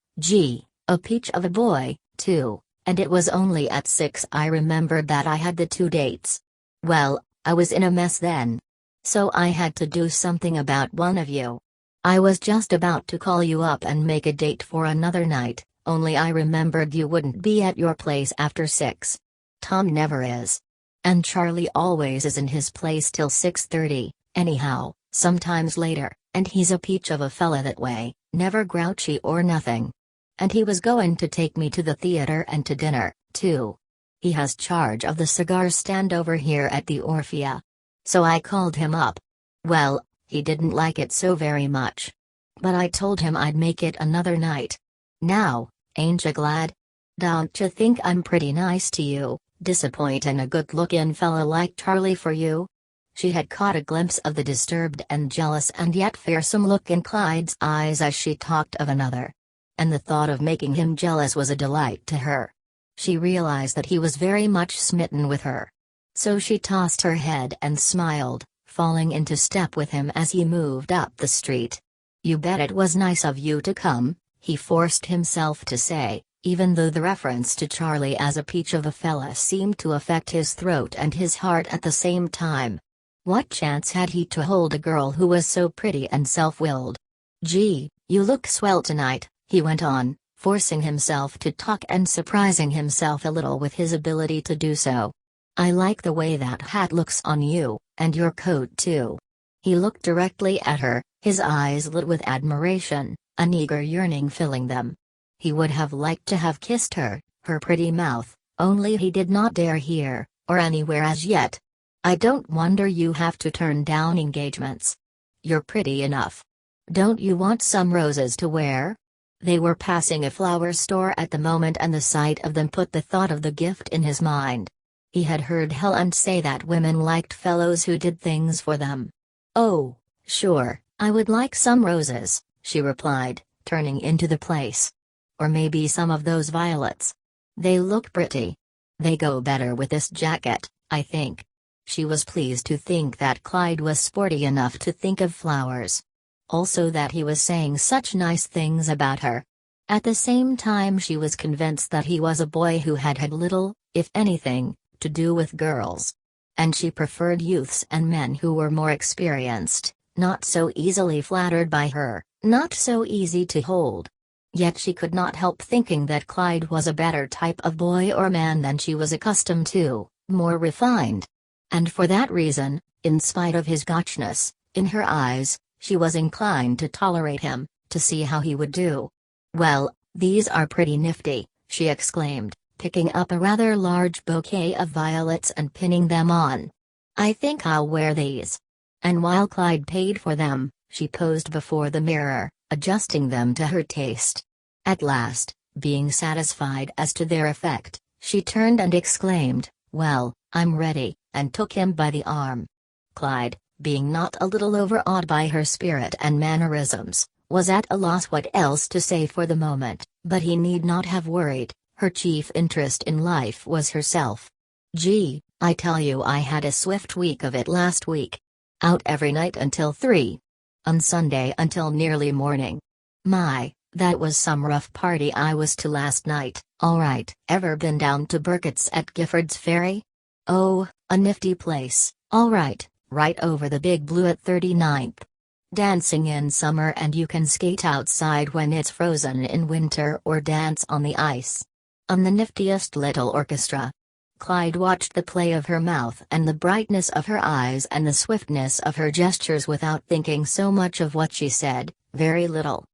a peach of a boy, too, and it was only at 6 I remembered that I had the 2 dates. Well, I was in a mess then. So I had to do something about one of you. I was just about to call you up and make a date for another night, only I remembered you wouldn't be at your place after 6. Tom never is. And Charlie always is in his place till 6:30, anyhow, sometimes later, and he's a peach of a fella that way, never grouchy or nothing. And he was going to take me to the theater and to dinner, too. He has charge of the cigar stand over here at the Orphea. So I called him up. Well, he didn't like it so very much. But I told him I'd make it another night. Now, ain't you glad? Don't you think I'm pretty nice to you, disappointing a good-looking fella like Charlie for you?" She had caught a glimpse of the disturbed and jealous and yet fearsome look in Clyde's eyes as she talked of another. And the thought of making him jealous was a delight to her. She realized that he was very much smitten with her. So she tossed her head and smiled, falling into step with him as he moved up the street. "You bet it was nice of you to come," he forced himself to say, even though the reference to Charlie as a peach of a fella seemed to affect his throat and his heart at the same time. What chance had he to hold a girl who was so pretty and self-willed? "Gee, you look swell tonight," he went on, forcing himself to talk and surprising himself a little with his ability to do so. "I like the way that hat looks on you, and your coat too." He looked directly at her, his eyes lit with admiration, an eager yearning filling them. He would have liked to have kissed her pretty mouth, only he did not dare here, or anywhere as yet. "I don't wonder you have to turn down engagements. You're pretty enough. Don't you want some roses to wear?" They were passing a flower store at the moment and the sight of them put the thought of the gift in his mind. He had heard Helen say that women liked fellows who did things for them. "Oh, sure, I would like some roses," she replied, turning into the place. "Or maybe some of those violets. They look pretty. They go better with this jacket, I think." She was pleased to think that Clyde was sporty enough to think of flowers. Also that he was saying such nice things about her. At the same time she was convinced that he was a boy who had had little, if anything, to do with girls. And she preferred youths and men who were more experienced, not so easily flattered by her, not so easy to hold. Yet she could not help thinking that Clyde was a better type of boy or man than she was accustomed to, more refined. And for that reason, in spite of his gotchness, in her eyes, she was inclined to tolerate him, to see how he would do. "Well, these are pretty nifty," she exclaimed, picking up a rather large bouquet of violets and pinning them on. "I think I'll wear these." And while Clyde paid for them, she posed before the mirror, adjusting them to her taste. At last, being satisfied as to their effect, she turned and exclaimed, "Well, I'm ready," and took him by the arm. Clyde, being not a little overawed by her spirit and mannerisms, was at a loss what else to say for the moment, but he need not have worried. Her chief interest in life was herself. "Gee, I tell you I had a swift week of it last week. Out every night until 3. On Sunday until nearly morning. My, that was some rough party I was to last night." "All right. Ever been down to Burkett's at Gifford's Ferry?" "Oh, a nifty place, all right, right over the Big Blue at 39th. Dancing in summer and you can skate outside when it's frozen in winter or dance on the ice. The niftiest little orchestra." Clyde watched the play of her mouth and the brightness of her eyes and the swiftness of her gestures without thinking so much of what she said, very little.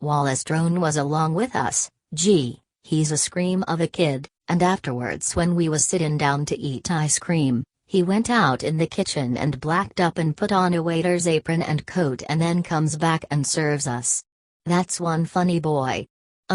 "Wallace Drone was along with us. Gee, he's a scream of a kid, and afterwards when we was sittin' down to eat ice cream, he went out in the kitchen and blacked up and put on a waiter's apron and coat and then comes back and serves us. That's one funny boy.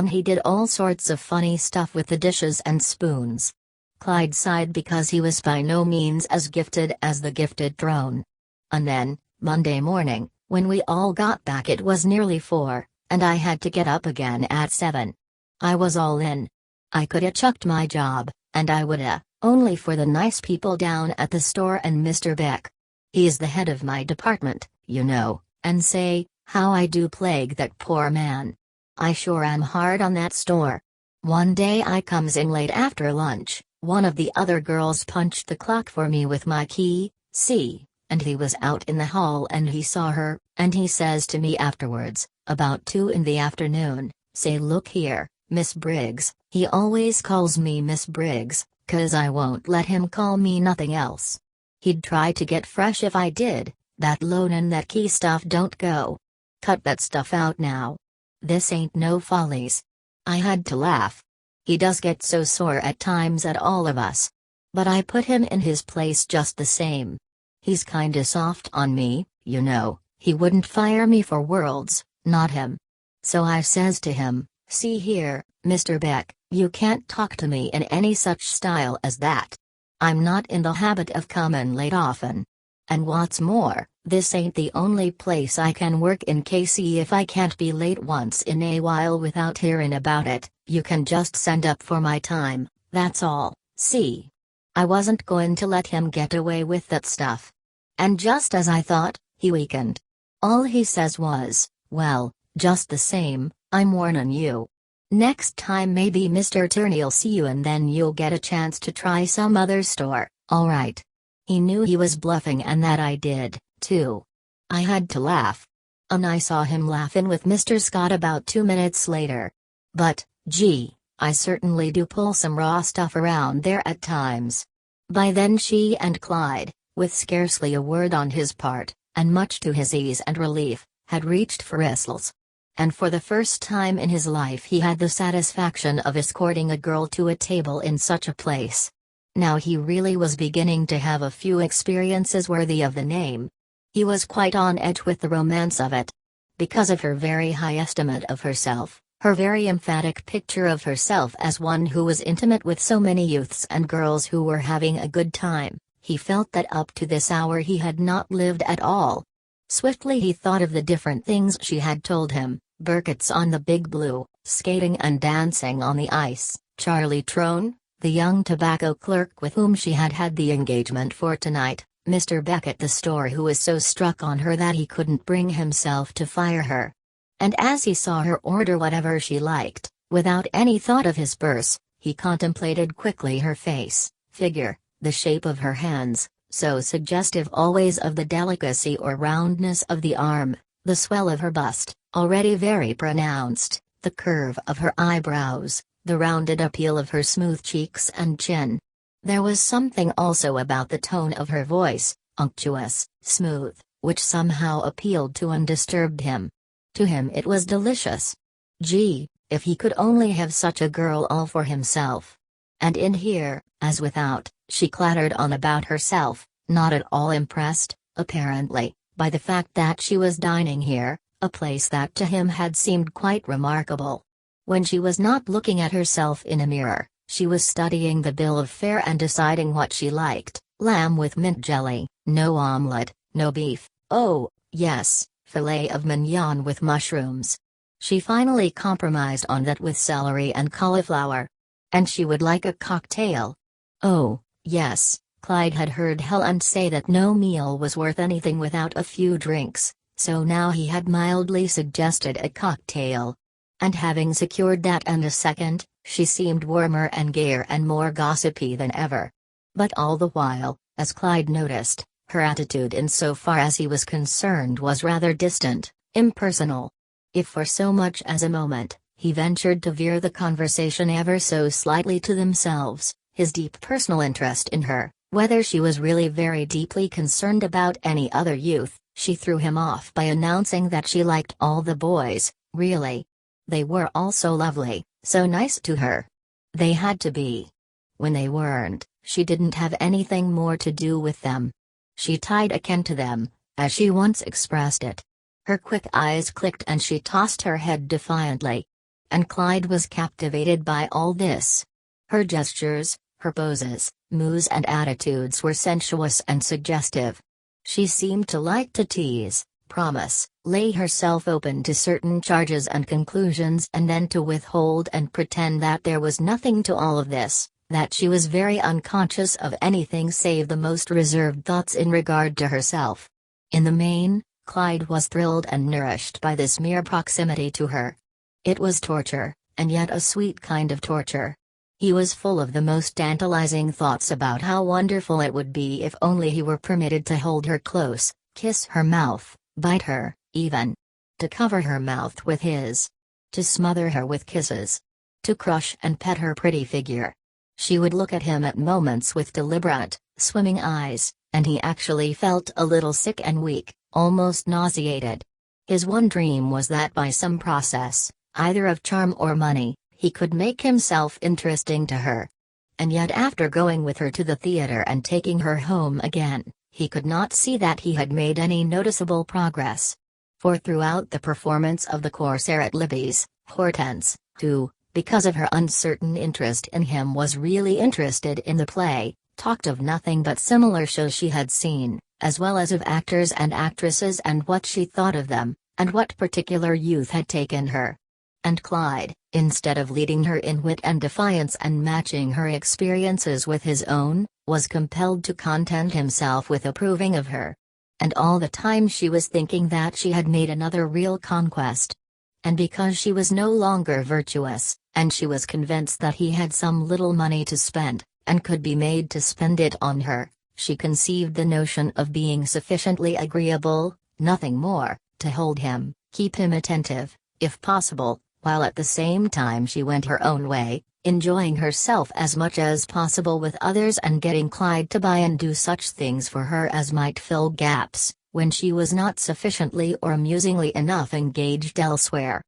He did all sorts of funny stuff with the dishes and spoons." Clyde sighed because he was by no means as gifted as the gifted Drone. "And then, Monday morning, when we all got back it was nearly 4, and I had to get up again at 7. I was all in. I coulda chucked my job, and I woulda, only for the nice people down at the store and Mr. Beck. He's the head of my department, you know, and say, how I do plague that poor man. I sure am hard on that store. One day I comes in late after lunch, one of the other girls punched the clock for me with my key, see, and he was out in the hall and he saw her, and he says to me afterwards, about 2 in the afternoon, say look here, Miss Briggs, he always calls me Miss Briggs, 'cause I won't let him call me nothing else. He'd try to get fresh if I did, that loan and that key stuff don't go. Cut that stuff out now. This ain't no follies. I had to laugh. He does get so sore at times at all of us. But I put him in his place just the same. He's kinda soft on me, you know, he wouldn't fire me for worlds, not him. So I says to him, see here, Mr. Beck, you can't talk to me in any such style as that. I'm not in the habit of comin' late often. And what's more, this ain't the only place I can work in, KC. If I can't be late once in a while without hearin' about it, you can just send up for my time, that's all, see? I wasn't going to let him get away with that stuff. And just as I thought, he weakened. All he says was, well, just the same, I'm warnin' you. Next time maybe Mr. Turney'll see you and then you'll get a chance to try some other store, alright. He knew he was bluffing and that I did, too. I had to laugh. And I saw him laughin' with Mr. Scott about 2 minutes later. But, gee, I certainly do pull some raw stuff around there at times. By then she and Clyde, with scarcely a word on his part, and much to his ease and relief, had reached for Isles. And for the first time in his life he had the satisfaction of escorting a girl to a table in such a place. Now he really was beginning to have a few experiences worthy of the name. He was quite on edge with the romance of it. Because of her very high estimate of herself, her very emphatic picture of herself as one who was intimate with so many youths and girls who were having a good time, he felt that up to this hour he had not lived at all. Swiftly he thought of the different things she had told him, Burkett's on the Big Blue, skating and dancing on the ice, Charlie Trone, the young tobacco clerk with whom she had had the engagement for tonight, Mr. Beck at the store who was so struck on her that he couldn't bring himself to fire her. And as he saw her order whatever she liked, without any thought of his purse, he contemplated quickly her face, figure, the shape of her hands, so suggestive always of the delicacy or roundness of the arm, the swell of her bust, already very pronounced, the curve of her eyebrows, the rounded appeal of her smooth cheeks and chin. There was something also about the tone of her voice, unctuous, smooth, which somehow appealed to and disturbed him. To him it was delicious. Gee, if he could only have such a girl all for himself. And in here, as without, she clattered on about herself, not at all impressed, apparently, by the fact that she was dining here, a place that to him had seemed quite remarkable. When she was not looking at herself in a mirror, she was studying the bill of fare and deciding what she liked: lamb with mint jelly, no omelette, no beef, oh, yes, filet of mignon with mushrooms. She finally compromised on that with celery and cauliflower. And she would like a cocktail. Oh, yes, Clyde had heard Helen say that no meal was worth anything without a few drinks, so now he had mildly suggested a cocktail. And having secured that and a second, she seemed warmer and gayer and more gossipy than ever. But all the while, as Clyde noticed, her attitude in so far as he was concerned was rather distant, impersonal. If for so much as a moment, he ventured to veer the conversation ever so slightly to themselves, his deep personal interest in her, whether she was really very deeply concerned about any other youth, she threw him off by announcing that she liked all the boys, really. They were all so lovely, so nice to her. They had to be. When they weren't, she didn't have anything more to do with them. She tied a can to them, as she once expressed it. Her quick eyes clicked and she tossed her head defiantly. And Clyde was captivated by all this. Her gestures, her poses, moves and attitudes were sensuous and suggestive. She seemed to like to tease, promise, lay herself open to certain charges and conclusions, and then to withhold and pretend that there was nothing to all of this, that she was very unconscious of anything save the most reserved thoughts in regard to herself. In the main, Clyde was thrilled and nourished by this mere proximity to her. It was torture, and yet a sweet kind of torture. He was full of the most tantalizing thoughts about how wonderful it would be if only he were permitted to hold her close, kiss her mouth, bite her, even to cover her mouth with his, to smother her with kisses, to crush and pet her pretty figure. She would look at him at moments with deliberate, swimming eyes, and he actually felt a little sick and weak, almost nauseated. His one dream was that by some process, either of charm or money, he could make himself interesting to her. And yet after going with her to the theater and taking her home again, he could not see that he had made any noticeable progress. For throughout the performance of the Corsair at Libby's, Hortense, who, because of her uncertain interest in him, was really interested in the play, talked of nothing but similar shows she had seen, as well as of actors and actresses and what she thought of them, and what particular youth had taken her. And Clyde, instead of leading her in wit and defiance and matching her experiences with his own, was compelled to content himself with approving of her. And all the time she was thinking that she had made another real conquest. And because she was no longer virtuous, and she was convinced that he had some little money to spend, and could be made to spend it on her, she conceived the notion of being sufficiently agreeable, nothing more, to hold him, keep him attentive, if possible, while at the same time she went her own way, enjoying herself as much as possible with others and getting Clyde to buy and do such things for her as might fill gaps, when she was not sufficiently or amusingly enough engaged elsewhere.